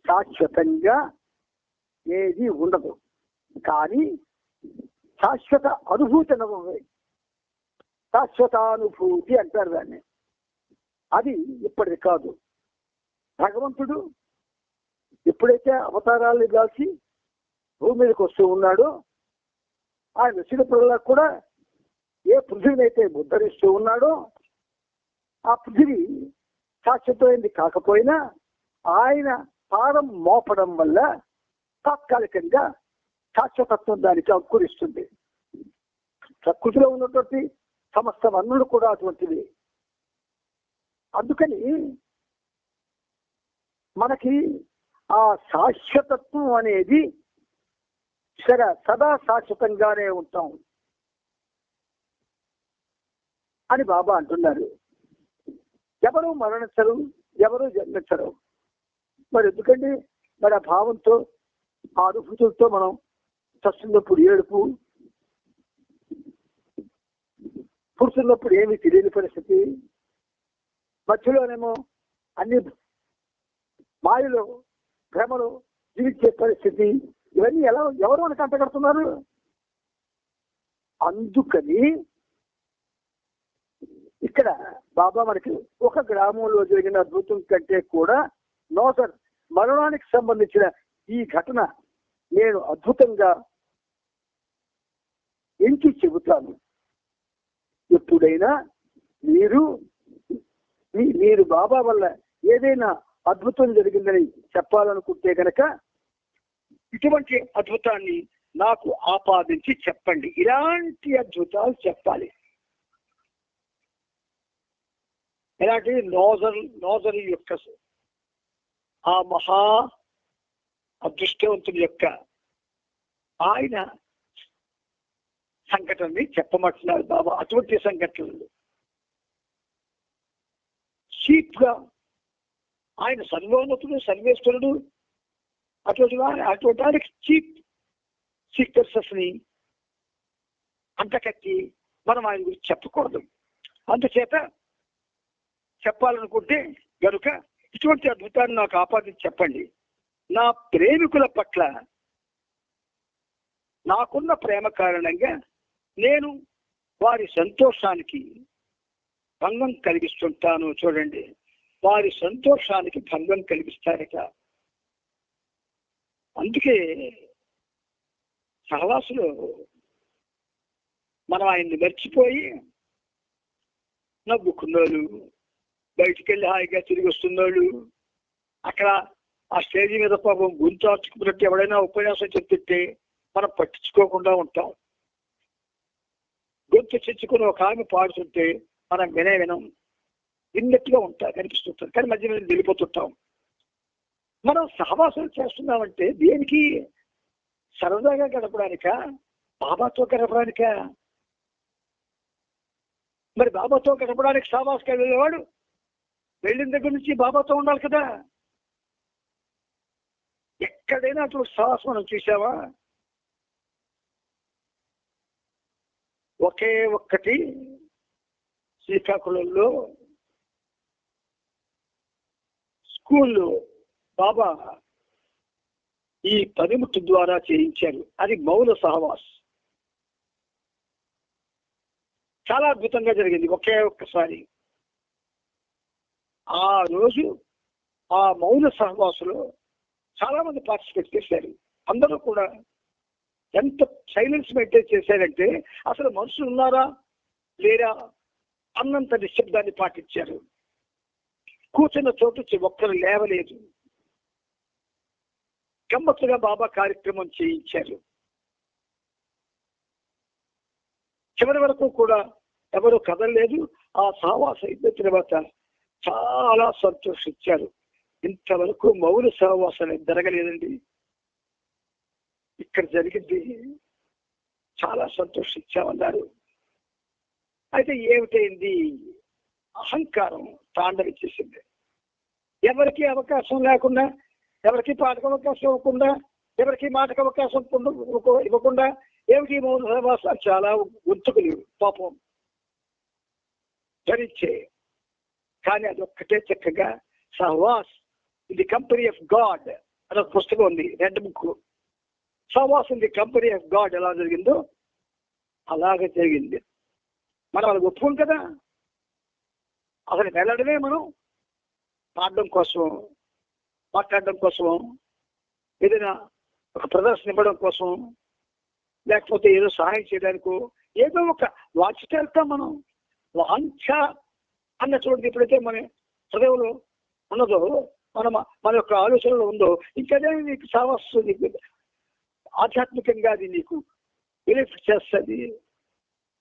శాశ్వతంగా ఏది ఉండదు, కానీ శాశ్వత అనుభూతి అనుభవం, శాశ్వతానుభూతి అంటారు దాన్ని. అది ఇప్పటిది కాదు. భగవంతుడు ఎప్పుడైతే అవతారాలు దాల్చి భూమి మీదకి వస్తూ ఉన్నాడో, ఆయన వచ్చినప్పుడల్లా కూడా ఏ పృథివిని అయితే ఉద్ధరిస్తూ ఉన్నాడో ఆ పృథివి శాశ్వతమైంది కాకపోయినా ఆయన పాదం మోపడం వల్ల తాత్కాలికంగా శాశ్వతత్వం దానికి అంకురిస్తుంది. ప్రకృతిలో ఉన్నటువంటి సమస్త వర్ణులు కూడా అటువంటివి. అందుకని మనకి ఆ శాశ్వతత్వం అనేది సదా శాశ్వతంగానే ఉంటాం అని బాబా అంటున్నారు. ఎవరు మరణించరు, ఎవరు జన్మించరు. మరి ఎందుకండి? మరి ఆ భావంతో ఆ అనుభూతులతో మనం చస్తున్నప్పుడు ఏడుపు, పురుషున్నప్పుడు ఏమీ తెలియని పరిస్థితి, మధ్యలోనేమో అన్ని మాయలో భ్రమలో జీవించే పరిస్థితి, ఇవన్నీ ఎవరు మనకు అంటగడుతున్నారు? అందుకని ఇక్కడ బాబా మనకి ఒక గ్రామంలో జరిగిన అద్భుతం కంటే కూడా నోసర్ మరణానికి సంబంధించిన ఈ ఘటన నేను అద్భుతంగా ఎంచి చెబుతాను. ఎప్పుడైనా మీరు బాబా వల్ల ఏదైనా అద్భుతం జరిగిందని చెప్పాలనుకుంటే కనుక ఇటువంటి అద్భుతాన్ని నాకు ఆపాదించి చెప్పండి. ఇలాంటి అద్భుతాలు చెప్పాలి. ఇలాంటి నోజరు యొక్క ఆ మహా అదృష్టవంతుని యొక్క ఆయన సంఘటనని చెప్పమంటున్నారు బాబా. అటువంటి సంఘటనలు చీప్ గా ఆయన సర్వోన్నతుడు, సర్వేశ్వరుడు, అటువంటి వారికి చీప్ సీక్రెట్స్ ని అంతకట్టి మనం ఆయన గురించి చెప్పకూడదు. అందుచేత చెప్పాలనుకుంటే గనుక ఇటువంటి అద్భుతాన్ని నాకు ఆపాదించి చెప్పండి. నా ప్రేమికుల పట్ల నాకున్న ప్రేమ కారణంగా నేను వారి సంతోషానికి భంగం కలిగిస్తుంటాను. చూడండి, వారి సంతోషానికి భంగం కలిగిస్తారట. అందుకే సహవాసులు మనం ఆయన్ని మర్చిపోయి నవ్వుకున్నాడు, బయటికి వెళ్ళి హాయిగా తిరిగి వస్తున్నాడు, అక్కడ ఆ స్టేజ్ మీద పాపం గుంతు ఆర్చుకున్నట్టు ఎవడైనా ఉపన్యాసం చెప్తుంటే మనం పట్టించుకోకుండా ఉంటాం. గొంతు చెచ్చుకుని ఒక ఆమె పాడుతుంటే మనం వినం విన్నట్టుగా కనిపిస్తుంటాం, కానీ మధ్య మీద వెళ్ళిపోతుంటాం. మనం సహవాసం చేస్తున్నామంటే దేనికి? సరదాగా గడపడానికా? బాబాతో గడపడానికా? మరి బాబాతో గడపడానికి సహవాసకి వెళ్ళేవాడు వెళ్ళిన దగ్గర నుంచి బాబాతో ఉండాలి కదా. ఎక్కడైనా అటువంటి సహవాసం మనం చూసావా? ఒకే ఒక్కటి శ్రీకాకుళంలో స్కూల్లో బాబా ఈ పనిముట్టు ద్వారా చేయించారు. అది మౌన సహవాస్. చాలా అద్భుతంగా జరిగింది. ఒకే ఒక్కసారి ఆ రోజు ఆ మౌన సహవాసులో చాలా మంది పార్టిసిపేట్ చేశారు. అందరూ కూడా ఎంత సైలెన్స్ మెయింటైన్ చేశారంటే అసలు మనుషులు ఉన్నారా లేరా అన్నంత నిశ్శబ్దాన్ని పాటించారు. కూర్చున్న చోటు ఒక్కరు లేవలేదు. గమ్మత్తుగా బాబా కార్యక్రమం చేయించారు. చివరి వరకు కూడా ఎవరు కదలలేదు. ఆ సహవాసం అయిన తర్వాత చాలా సంతోషించారు. ఇంతవరకు మౌన సహవాసం జరగలేదండి, ఇక్కడ జరిగింది. చాలా సంతోషించామన్నారు. అయితే ఏమిటైంది? అహంకారం తాండవించేసింది. ఎవరికి అవకాశం లేకుండా, ఎవరికి పాటకు అవకాశం ఇవ్వకుండా, ఎవరికి మాటకు అవకాశం ఇవ్వకుండా ఏమిటి మౌన సహవాసాలు చాలా గుర్తుకులు పాపం ధరించే. కానీ అది ఒక్కటే చక్కగా Sahavas in the company of God అనే పుస్తకం ఉంది, red book. Sahavas in the company of God ఎలా జరిగిందో అలాగే జరిగింది. మనం అది ఒప్పుకోం కదా. అసలు వెళ్ళడమే మనం పాడడం కోసం, మాట్లాడడం కోసం, ఏదైనా ఒక ప్రదర్శన ఇవ్వడం కోసం, లేకపోతే ఏదో సహాయం చేయడానికో ఏదో ఒక వాంఛతో వెళ్తాం మనం. వాంఛ అన్న చోటు ఎప్పుడైతే మన హృదయంలో ఉన్నదో, మన యొక్క ఆలోచనలో ఉందో, ఇంకదే నీకు సహవాసం, నీకు ఆధ్యాత్మికంగా అది నీకు బెనిఫిట్ చేస్తుంది.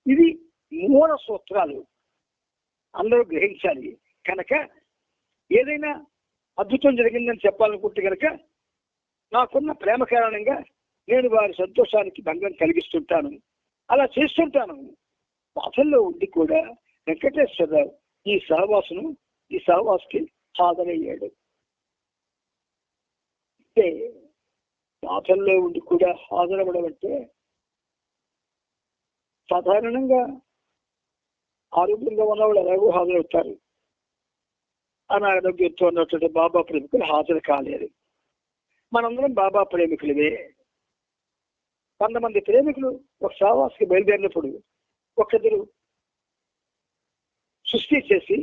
ఇది మూల సూత్రాలు అందరూ గ్రహించాలి. కనుక ఏదైనా అద్భుతం జరిగిందని చెప్పాలనుకుంటే కనుక నాకున్న ప్రేమ కారణంగా నేను వారి సంతోషానికి భంగం కలిగిస్తుంటాను, అలా చేస్తుంటాను. బాధల్లో ఉండి కూడా వెంకటేశ్వరరావు ఈ సహవాసుకి హాజరయ్యాడు. అంటే బాధల్లో ఉండి కూడా హాజరవ్వడం అంటే సాధారణంగా ఆరోగ్యంగా ఉన్నవాళ్ళు ఎలాగో హాజరవుతారు. అనారోగ్యంతో ఉన్నటువంటి బాబా ప్రేమికులు హాజరు కాలేరు. మనందరం బాబా ప్రేమికులవే. 100 మంది ప్రేమికులు ఒక సహవాసకి బయలుదేరినప్పుడు ఒక్కరు సృష్టి చేసి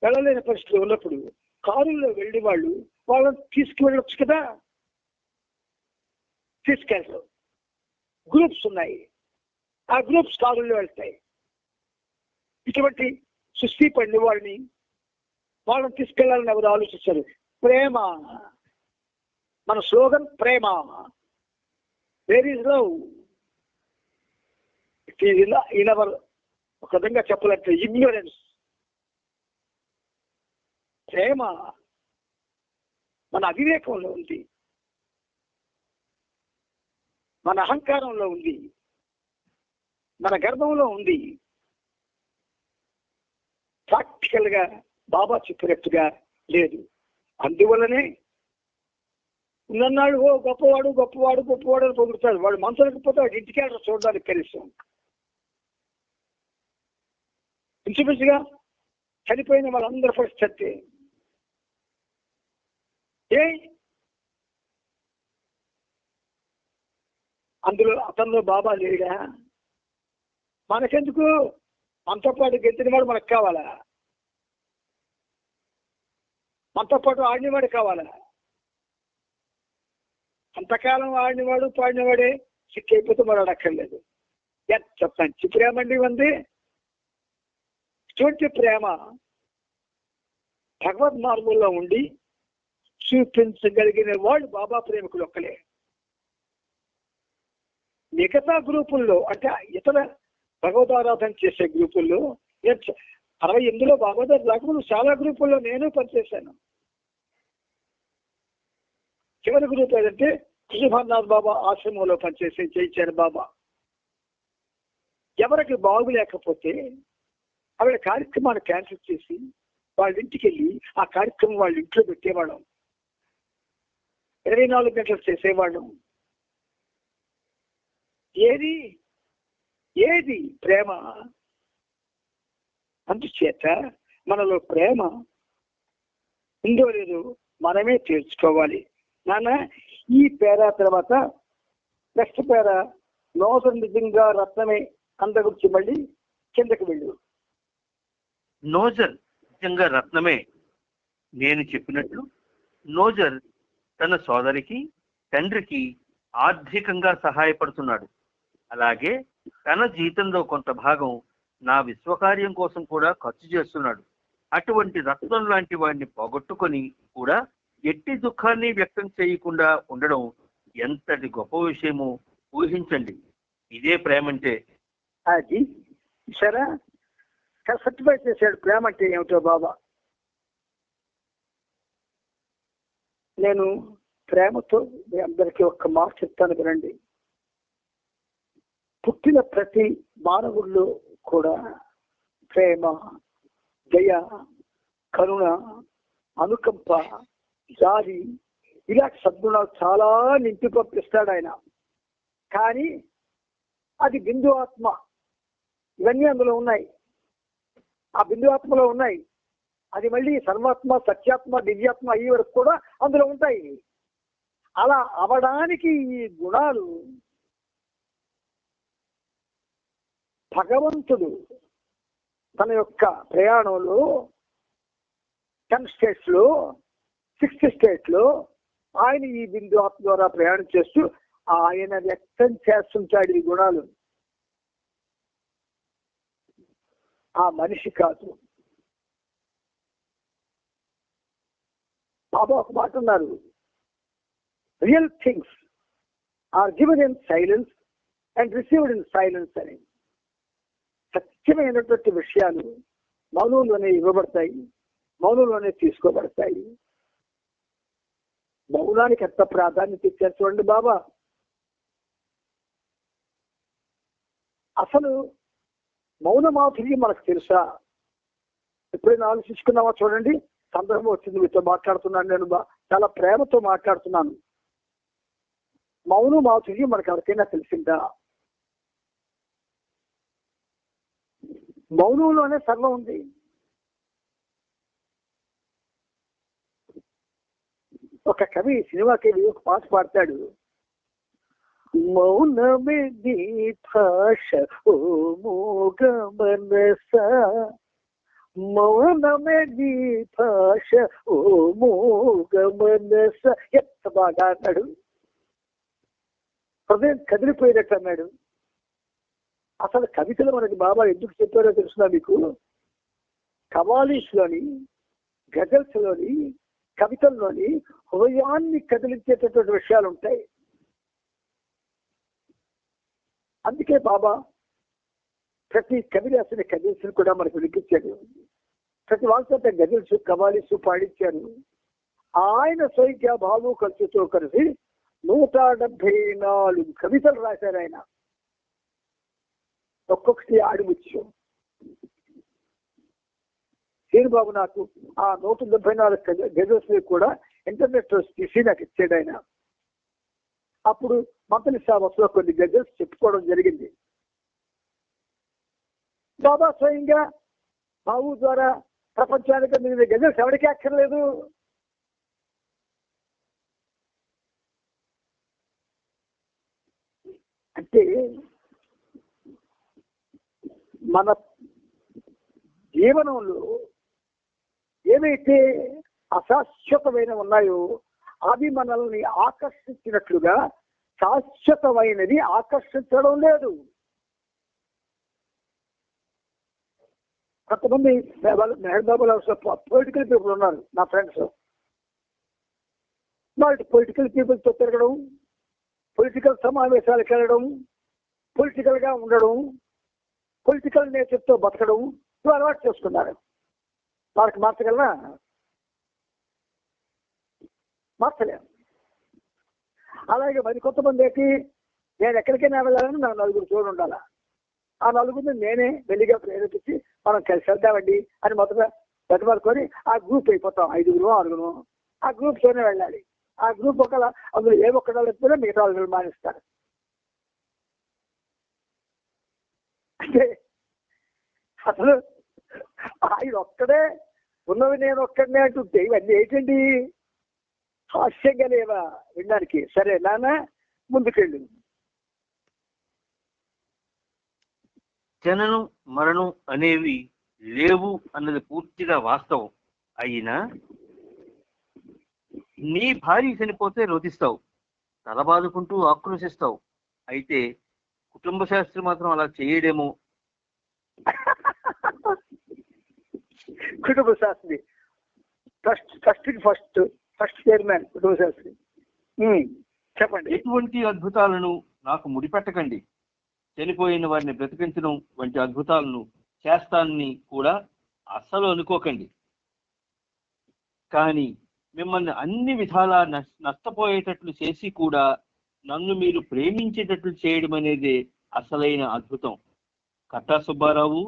వెళ్ళలేని పరిస్థితులు ఉన్నప్పుడు కారులో వెళ్ళి వాళ్ళని తీసుకువెళ్ళొచ్చు కదా. తీసుకెళ్ళరు. గ్రూప్స్ ఉన్నాయి, ఆ గ్రూప్స్ కారుల్లో వెళ్తాయి. ఇటువంటి సృష్టి పడిన వాళ్ళని తీసుకెళ్లాలని ఎవరు ఆలోచించారు? ప్రేమ. మన slogan Prema. Where is love? It is in our, ఒక విధంగా చెప్పాలంటే ఇగ్నోరెన్స్. ప్రేమ మన అవివేకంలో ఉంది, మన అహంకారంలో ఉంది, మన గర్భంలో ఉంది. ప్రాక్టికల్ గా బాబా చెప్పినట్టుగా లేదు. అందువల్లనే ఉన్నన్నాడు ఓ గొప్పవాడు గొప్పవాడు గొప్పవాడు అని పొగుడుతాడు. వాడు మనసులకపోతే వాడు ఇంటికి చూడడానికి కనీసం ఇంచుమించుగా చనిపోయిన వాళ్ళందరూ పరిస్థితి అందులో అతనిలో బాబా లేడా? మనకెందుకు? మనతో పాటు గెలిచిన వాడు మనకు కావాలా? మనతో పాటు ఆడినవాడు కావాలా? అంతకాలం ఆడినవాడు పాడినవాడే సిక్ అయిపోతే మరొకడు అక్కర్లేదు. ఎంత మంచి ప్రేమ అండి ఉంది. ఇటువంటి ప్రేమ భగవద్ మార్గంలో ఉండి చూపించగలిగిన వాళ్ళు బాబా ప్రేమికులు ఒక్కలే. మిగతా గ్రూపుల్లో అంటే ఇతర భగవదారాధన చేసే గ్రూపుల్లో 68లో బాబా దగ్గర రాకముందు చాలా గ్రూపుల్లో నేను పనిచేశాను. చివరి గ్రూప్ ఏదంటే కృష్ణభానాథ్ బాబా ఆశ్రమంలో పనిచేసే చేయించారు బాబా. ఎవరికి బాగులేకపోతే ఆవిడ కార్యక్రమాన్ని క్యాన్సిల్ చేసి వాళ్ళ ఇంటికి వెళ్ళి ఆ కార్యక్రమం వాళ్ళ ఇంట్లో పెట్టేవాళ్ళం. 24 గంటలు చేసేవాళ్ళం. ఏది ప్రేమ? అందుచేత మనలో ప్రేమ ఉందో లేదో మనమే తెలుసుకోవాలి. నాన్న ఈ పేరా తర్వాత నెక్స్ట్ పేరా నోజర్ నిజంగా రత్నమే అంద గురించి మళ్ళీ కిందకి వెళ్ళు. నోజర్ నిజంగా రత్నమే. నేను చెప్పినట్లు నోజర్ తన సోదరికి తండ్రికి ఆర్థికంగా సహాయపడుతున్నాడు. అలాగే తన జీతంలో కొంత భాగం నా విశ్వకార్యం కోసం కూడా ఖర్చు చేస్తున్నాడు. అటువంటి రత్నం లాంటి వాడిని పోగొట్టుకొని కూడా ఎట్టి దుఃఖాన్ని వ్యక్తం చేయకుండా ఉండడం ఎంతటి గొప్ప విషయమో ఊహించండి. ఇదే ప్రేమంటే. అది సరే సర్టిఫై చేశాడు ప్రేమ అంటే ఏమిటో బాబా. నేను ప్రేమతో మీ అందరికీ ఒక్క మాట చెప్తాను వినండి. పుట్టిన ప్రతి మానవుల్లో కూడా ప్రేమ, దయ, కరుణ, అనుకంప, జాలి ఇలాంటి సద్గుణాలు చాలా నింపి పంపిస్తాడు ఆయన. కానీ అది బిందు ఆత్మ. ఇవన్నీ అందులో ఉన్నాయి, ఆ బిందు ఆత్మలో ఉన్నాయి. అది మళ్ళీ సర్వాత్మ, సత్యాత్మ, దివ్యాత్మ అయ్యే వరకు కూడా అందులో ఉంటాయి. అలా అవడానికి ఈ గుణాలు భగవంతుడు తన యొక్క ప్రయాణంలో 10 స్టేట్స్ లో 6th స్టేట్ లో ఆయన ఈ బిందు ఆత్మ ద్వారా ప్రయాణం చేస్తూ ఆయన వ్యక్తం చేస్తుంటాడు ఈ గుణాలు. ఆ మనిషి కాదు. బాబా ఒక మాట ఉన్నారు, real things are given in silence and received in silence అని. సత్యమైనటువంటి విషయాలు మౌనంలోనే ఇవ్వబడతాయి, మౌనంలోనే తీసుకోబడతాయి. మౌనానికి ఎంత ప్రాధాన్యత ఇచ్చారు చూడండి బాబా. అసలు మౌన మాధుర్యం మనకు తెలుసా? ఎప్పుడైనా ఆలోచించుకున్నావా? చూడండి, సందర్భం వచ్చింది, మీతో మాట్లాడుతున్నాను, నేను చాలా ప్రేమతో మాట్లాడుతున్నాను. మౌన మాధుర్యం మనకు ఎవరికైనా తెలిసిందా? మౌనంలోనే సర్వం ఉంది. ఒక కవి, సినిమా కవి ఒక పాట పాడతాడు, మౌనమే నీ భాష ఓ మూగ మనస, మౌనమే నీ భాష ఓ మూగ మనస. ఎంత బాగా అన్నాడు, హృదయం కదిలిపోయినట్టు అన్నాడు. అసలు కవితలు మనకి బాబా ఎందుకు చెప్పారో తెలుసునా మీకు? కవాలీస్ లోని, గజల్స్ లోని, కవితల్లోని హృదయాన్ని కదిలించేటటువంటి విషయాలు ఉంటాయి. అందుకే బాబా ప్రతి కవి రాసిన గజల్స్ కూడా మనకు వినిపించాడు. ప్రతి వాళ్ళతో గజల్స్, కవాలీస్ పాడించారు. ఆయన స్వైక్య బాబు ఖర్చుతో కలిసి 174 కవితలు రాశారు ఆయన. ఒక్కొక్కటి ఆడిముచ్చు. శ్రీబాబు నాకు ఆ 174 గజల్స్ కూడా ఇంటర్నెట్ తీసి నాకు ఇచ్చాడు ఆయన. అప్పుడు మంత్రి సాబస్లో కొన్ని గజల్స్ చెప్పుకోవడం జరిగింది. బాబా స్వయంగా బాబు ద్వారా ప్రపంచానికి అందిన గజల్స్ ఎవరికి అక్కర్లేదు. అంటే మన జీవనంలో ఏవైతే అశాశ్వతమైన ఉన్నాయో అవి మనల్ని ఆకర్షించినట్లుగా శాశ్వతమైనది ఆకర్షించడం లేదు. కొంతమంది మెహర్ బాబుల పొలిటికల్ పీపుల్ ఉన్నారు నా ఫ్రెండ్స్. వాళ్ళు పొలిటికల్ పీపుల్తో తిరగడం, పొలిటికల్ సమావేశాలకు వెళ్ళడం, పొలిటికల్గా ఉండడం, పొలిటికల్ నేచర్తో బతకడం అలవాటు చేసుకున్నారు. వాళ్ళకి మార్చగలరా? మార్చలేము. అలాగే మరి కొంతమంది ఏంటి, నేను ఎక్కడికైనా వెళ్ళాలని నాకు నలుగురు తోడు ఉండాలా, ఆ నలుగురిని నేనే వెలిగా ప్రేరేపించి మనం కలిసి వెళ్దామండి అని మొదట బతిమారుకొని ఆ గ్రూప్ అయిపోతాం, 5గురు 6గురు. ఆ గ్రూప్తోనే వెళ్ళాలి. ఆ గ్రూప్ ఒకవేళ అందులో ఏ ఒక్కడా లేకపోతే మిగతా వాళ్ళు నిర్మాణిస్తారు. అంటే అసలు ఆయన ఒక్కడే ఉన్నవి నేను ఒక్కడనే అంటుంటే ఇవన్నీ ఏంటండి హాస్యంగా లేవా వినడానికి? సరే నాన్న ముందుకెళ్ళు. జననం మరణం అనేవి లేవు అన్నది పూర్తిగా వాస్తవం. అయినా నీ భార్య చనిపోతే రోధిస్తావు, తల బాదుకుంటూ ఆక్రోశిస్తావు. అయితే కుటుంబ శాస్త్రి మాత్రం అలా చేయడేమో. కుటుంబ శాస్త్రి ఫస్ట్ చైర్మన్ కుటుంబ శాస్త్రి. చెప్పండి. ఎటువంటి అద్భుతాలను నాకు ముడిపెట్టకండి. చనిపోయిన వారిని బ్రతికించడం వంటి అద్భుతాలను చేస్తానని కూడా అస్సలు అనుకోకండి. కానీ మిమ్మల్ని అన్ని విధాలా నష్టపోయేటట్లు చేసి కూడా నన్ను మీరు ప్రేమించేటట్లు చేయడం అనేది అసలైన అద్భుతం. కట్టా సుబ్బారావు,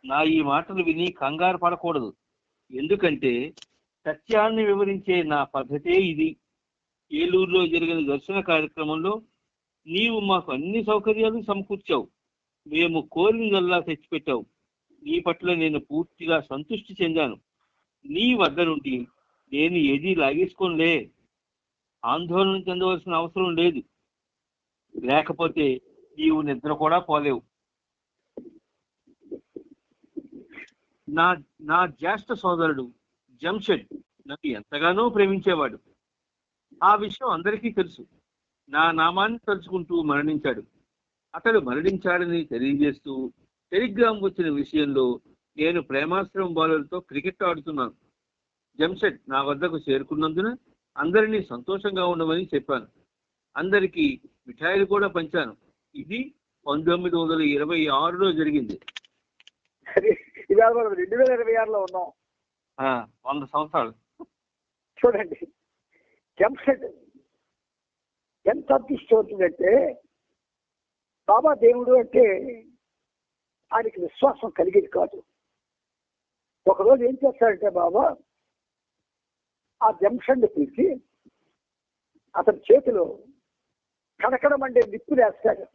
నా ఈ మాటలు విని కంగారు పడకూడదు. ఎందుకంటే సత్యాన్ని వివరించే నా పద్ధతే ఇది. ఏలూరులో జరిగిన దర్శన కార్యక్రమంలో నీవు మాకు అన్ని సౌకర్యాలు సమకూర్చావు. మేము కోరినదల్లా తెచ్చిపెట్టావు. నీ పట్ల నేను పూర్తిగా సంతృష్టి చెందాను. నీ వద్ద నుండి నేను ఏదీ లాగేసుకోనులే. ఆందోళన చెందవలసిన అవసరం లేదు. లేకపోతే నీవు నిద్ర కూడా పోలేవు. నా జ్యేష్ఠ సోదరుడు జంషెడ్ నన్ను ఎంతగానో ప్రేమించేవాడు. ఆ విషయం అందరికీ తెలుసు. నా నామాన్ని తలుచుకుంటూ మరణించాడు. అతడు మరణించాడని తెలియజేస్తూ టెలిగ్రామ్ వచ్చిన విషయంలో నేను ప్రేమాశ్రమం బాలులతో క్రికెట్ ఆడుతున్నాను. జంషెడ్ నా వద్దకు చేరుకున్నందున అందరినీ సంతోషంగా ఉండమని చెప్పాను. అందరికీ మిఠాయిలు కూడా పంచాను. ఇది 1926లో జరిగింది. ఇవాళ మనం 2026లో ఉన్నాం. 100 సంవత్సరాలు. చూడండి జంషెడ్ ఎంత అదృష్టవంతుందంటే, బాబా దేవుడు అంటే ఆయనకి విశ్వాసం కలిగేది కాదు. ఒకరోజు ఏం చేస్తాడంటే బాబా ఆ జంషెడ్ని పిలిచి అతని చేతిలో కడకడమండే నిప్పు వేస్తాడు.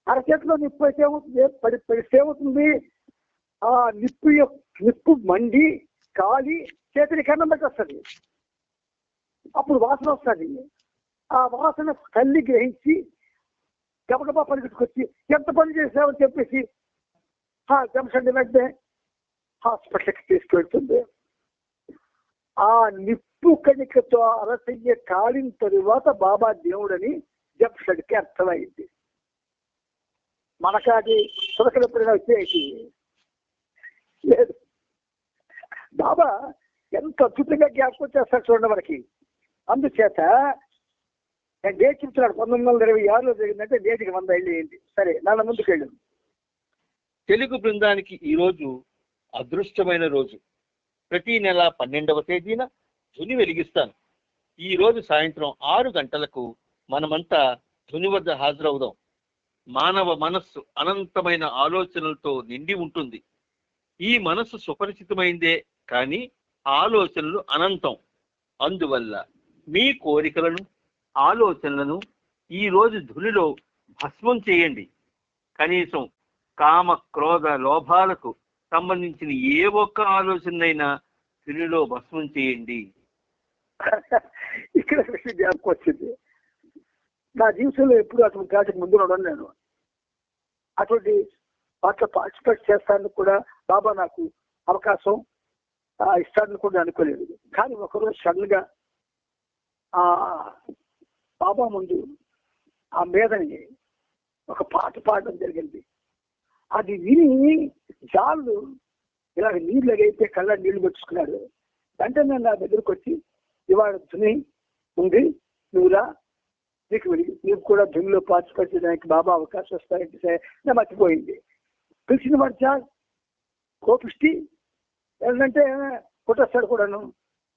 అరచేతిలో నిప్పు అయితే ఏమవుతుంది, పడిస్తే ఏమవుతుంది, ఆ నిప్పు మండి కాలి చేతిని కన్నం పెట్టేస్తుంది. అప్పుడు వాసన వస్తుంది. ఆ వాసన తల్లి గ్రహించి గబగబా పరిగెత్తుకొచ్చి ఎంత పని చేసావని చెప్పేసి జంషెడ్ వెంటనే హాస్పిటల్కి తీసుకెళ్తుంది. ఆ నిప్పు కణికతో అరసయ్య కాలిన తరువాత బాబా దేవుడని జంషెడ్కి అర్థమైంది. మనకు అది సురకలెప్పుడైనా వచ్చేసి లేదు. బాబా ఎంత అద్భుతంగా జ్ఞాపకం చేస్తాడు చూడండి మనకి. అందుచేత నేను డేట్ చెప్తున్నాడు 1926లో జరిగిందంటే డేట్కి 100 ఏళ్ళు అయింది. సరే నాన్న ముందుకెళ్ళు. తెలుగు బృందానికి ఈ రోజు అదృష్టమైన రోజు. ప్రతి నెల 12వ తేదీన ధుని వెలిగిస్తాను. ఈ రోజు సాయంత్రం 6 గంటలకు మనమంతా ధుని వద్ద హాజరవుదాం. మానవ మనస్సు అనంతమైన ఆలోచనలతో నిండి ఉంటుంది. ఈ మనస్సు సుపరిచితమైందే, కానీ ఆలోచనలు అనంతం. అందువల్ల మీ కోరికలను ఆలోచనలను ఈ రోజు ధునిలో భస్మం చేయండి. కనీసం కామ క్రోధ లోభాలకు సంబంధించిన ఏ ఒక్క ఆలోచనైనా ధునిలో భస్మం చేయండి. ఇక్కడ విషయం జ్ఞాపకం వచ్చింది. నా జీవితంలో ఎప్పుడు అటువంటి వాటికి ముందు ఉన్నాను. నేను అటువంటి వాటిలో పార్టిసిపేట్ చేస్తాను కూడా బాబా నాకు అవకాశం ఇస్తాడని కూడా అనుకోలేదు. కానీ ఒకరోజు సడన్ గా ఆ బాబా ముందు ఆ మీదని ఒక పాట పాడడం జరిగింది. అది విని జాళ్ళు ఇలాగ నీళ్ళు అయితే కళ్ళ నీళ్లు పెట్టుకున్నాడు. వెంటనే నా దగ్గరకు వచ్చి ఇవాళ ధుని ఉంది, నువ్వురా, నీకు కూడా ధునిలో పార్టిసిపేట్ చేయడానికి బాబా అవకాశం వస్తాయంటే నా మర్చిపోయింది. పిలిచిన వాడు చాలు కోపిష్టి ఏంటంటే కొట్టేస్తాడు కూడాను.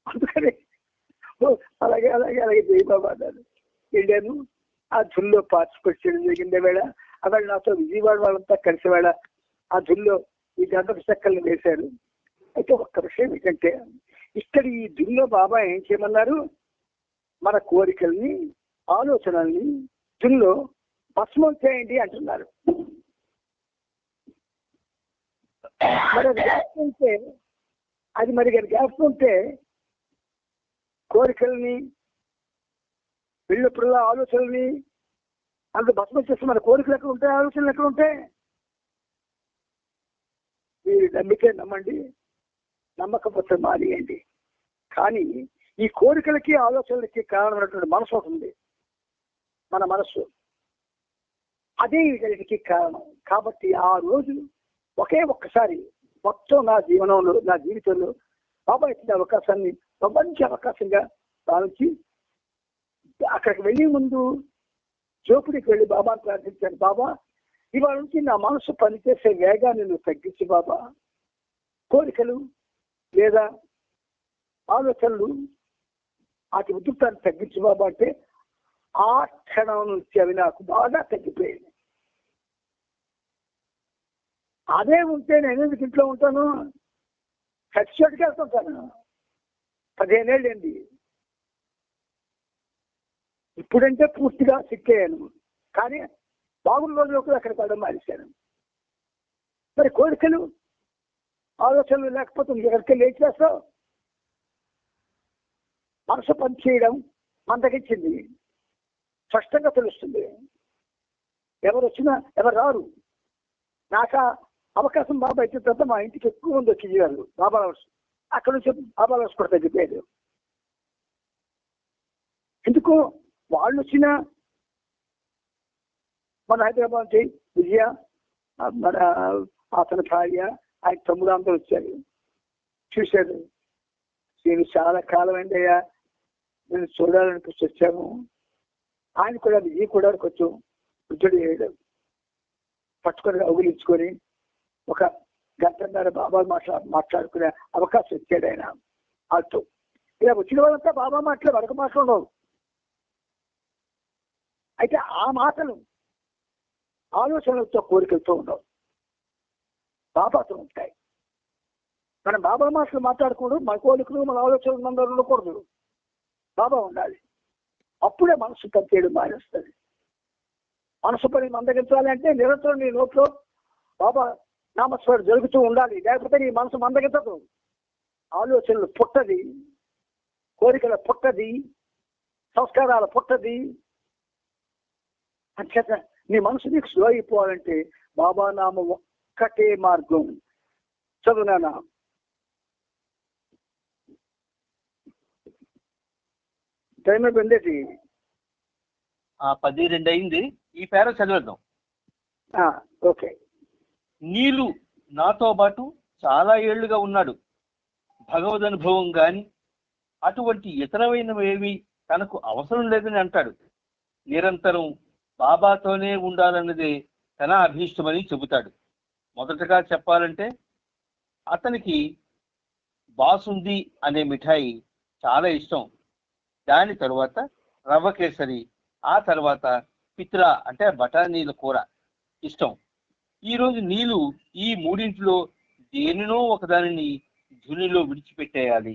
అందుకని అలాగే అలాగే అలాగే జై బాబా అన్నాను. వెళ్ళాను, ఆ ధునిలో పార్టిసిపేట్ చేయడం జరిగిందే వేళ. అక్కడ నాతో విజయవాడ వాళ్ళంతా కలిసేవాడ ఆ ధునిలో ఈ గంధపు చెక్కల్ని వేశారు. అయితే ఒక్క విషయం ఏంటంటే ఇక్కడ ఈ ధునిలో బాబా ఏం చేయమన్నారు, మన కోరికల్ని ఆలోచనల్ని ధునిలో భస్మం చేయండి అంటున్నారు. మరి అది జ్ఞాపకం ఉంటే కోరికల్ని వెళ్ళినప్పుడల్లా ఆలోచనల్ని అందులో భస్మం చేస్తే మన కోరికలు ఎక్కడ ఉంటాయి, ఆలోచనలు ఎక్కడ ఉంటాయి? మీరు నమ్మితే నమ్మండి, నమ్మకపోతే మానేయండి. కానీ ఈ కోరికలకి ఆలోచనలకి కారణమైనటువంటి మనసు ఉంటుంది, మన మనస్సు. అదే వీటికి కారణం. కాబట్టి ఆ రోజు ఒక్కసారి మొత్తం నా జీవితంలో బాబా ఇచ్చిన అవకాశాన్ని ఒక మంచి అవకాశంగా భావించి అక్కడికి వెళ్ళే ముందు జోపుడికి వెళ్ళి బాబాను ప్రార్థించాను. బాబా, ఇవాళ నుంచి నా మనసు పనిచేసే వేగాన్ని నువ్వు తగ్గించి బాబా, కోరికలు లేదా ఆలోచనలు వాటి ఉద్రిక్తాన్ని తగ్గించు బాబా అంటే ఆ క్షణం నుంచి అవి నాకు బాగా తగ్గిపోయాయి. అదే ఉంటే నేను ఎందుకు ఇంట్లో ఉంటాను, చచ్చిచోటుకి వెళ్తుంటాను. 15 ఏళ్ళండి. ఇప్పుడంటే పూర్తిగా సిక్కయ్యాను, కానీ బాగున్న రోజుల్లో కూడా అక్కడికి వెళ్ళడం మానేశాను. మరి కోరికలు ఆలోచనలు లేకపోతే ఎక్కడికి లేచి చేస్తావు? మనసు పనిచేయడం మందగించింది, స్పష్టంగా తెలుస్తుంది. ఎవరు వచ్చినా ఎవరు రారు. నాకు అవకాశం బాబా ఇచ్చిన తర్వాత మా ఇంటికి ఎక్కువ మంది వచ్చేవారు బాబా హౌస్. అక్కడ నుంచి బాబా హౌస్ కూడా తగ్గిపోయారు. ఎందుకు వాళ్ళు వచ్చిన మన హైదరాబాద్ నుంచి విజయ, మన అతని భార్య, ఆయన తమ్ముడు అందరూ వచ్చారు, చూశారు. నేను చాలా కాలం అయిందయ్యా, నేను చూడాలనిపిస్తే వచ్చాము. ఆయన కూడా విజయ్ కూడా కొంచెం వృద్ధుడు చేయడం పట్టుకొని అగులించుకొని ఒక గంటన్నర బాబా మాట్లాడుకునే అవకాశం ఇచ్చాడు ఆయన వాళ్ళతో. ఇలా వచ్చిన వాళ్ళంతా బాబా మాటలు వరకు మాట్లాడవు. అయితే ఆ మాటలు ఆలోచనలతో కోరికలతో ఉండవు, బాబాతో ఉంటాయి. మనం బాబా మాటలు మాట్లాడకూడదు, మన కోరికలు మన ఆలోచనలు అందరూ ఉండకూడదు, బాబా ఉండాలి. అప్పుడే మనసు పనిచేయడం మానేస్తుంది. మనసు పని మందగించాలి అంటే నిరంతరం నీ నోట్లో బాబా నామస్వరం జరుగుతూ ఉండాలి, లేకపోతే నీ మనసు మందగించదు. ఆలోచనలు పుట్టది, కోరికల పుట్టది, సంస్కారాల పుట్టది. అంచేత నీ మనసు నీకు స్లో అయిపోవాలంటే బాబా నామం ఒక్కటే మార్గం. చదువునా టైం అయిపోయింది. 10:02 అయింది. ఈ పేర చదివేద్దాం. ఓకే. నీలు నాతో పాటు చాలా ఏళ్లుగా ఉన్నాడు. భగవద్ అనుభవం గాని అటువంటి ఇతరమైనవేవి తనకు అవసరం లేదని అంటాడు. నిరంతరం బాబాతోనే ఉండాలన్నదే తన అభీష్టమని చెబుతాడు. మొదటగా చెప్పాలంటే అతనికి బాసుంది అనే మిఠాయి చాలా ఇష్టం. దాని తరువాత రవ్వ కేసరి, ఆ తర్వాత పిత్ర అంటే బఠానీల కూర ఇష్టం. ఈరోజు నీలు ఈ మూడింటిలో దేనినో ఒకదానిని ధునిలో విడిచిపెట్టేయాలి.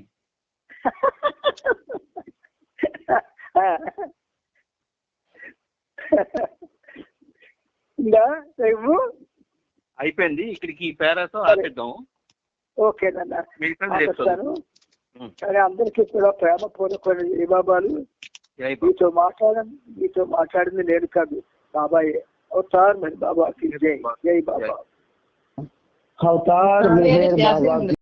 అయిపోయింది. ఇక్కడికి ఈ పేరాతో ఆపేద్దాం. ఓకేనన్నా, సరే. అందరికీ కూడా ప్రేమపూర్వకమైన జై బాబాలు. మీతో మాట్లాడింది నేను కాదు, బాబాయే. అవతార్ మెహర్ బాబా కి జై. జై బాబా. అవతార్ మెహర్ బాబా కి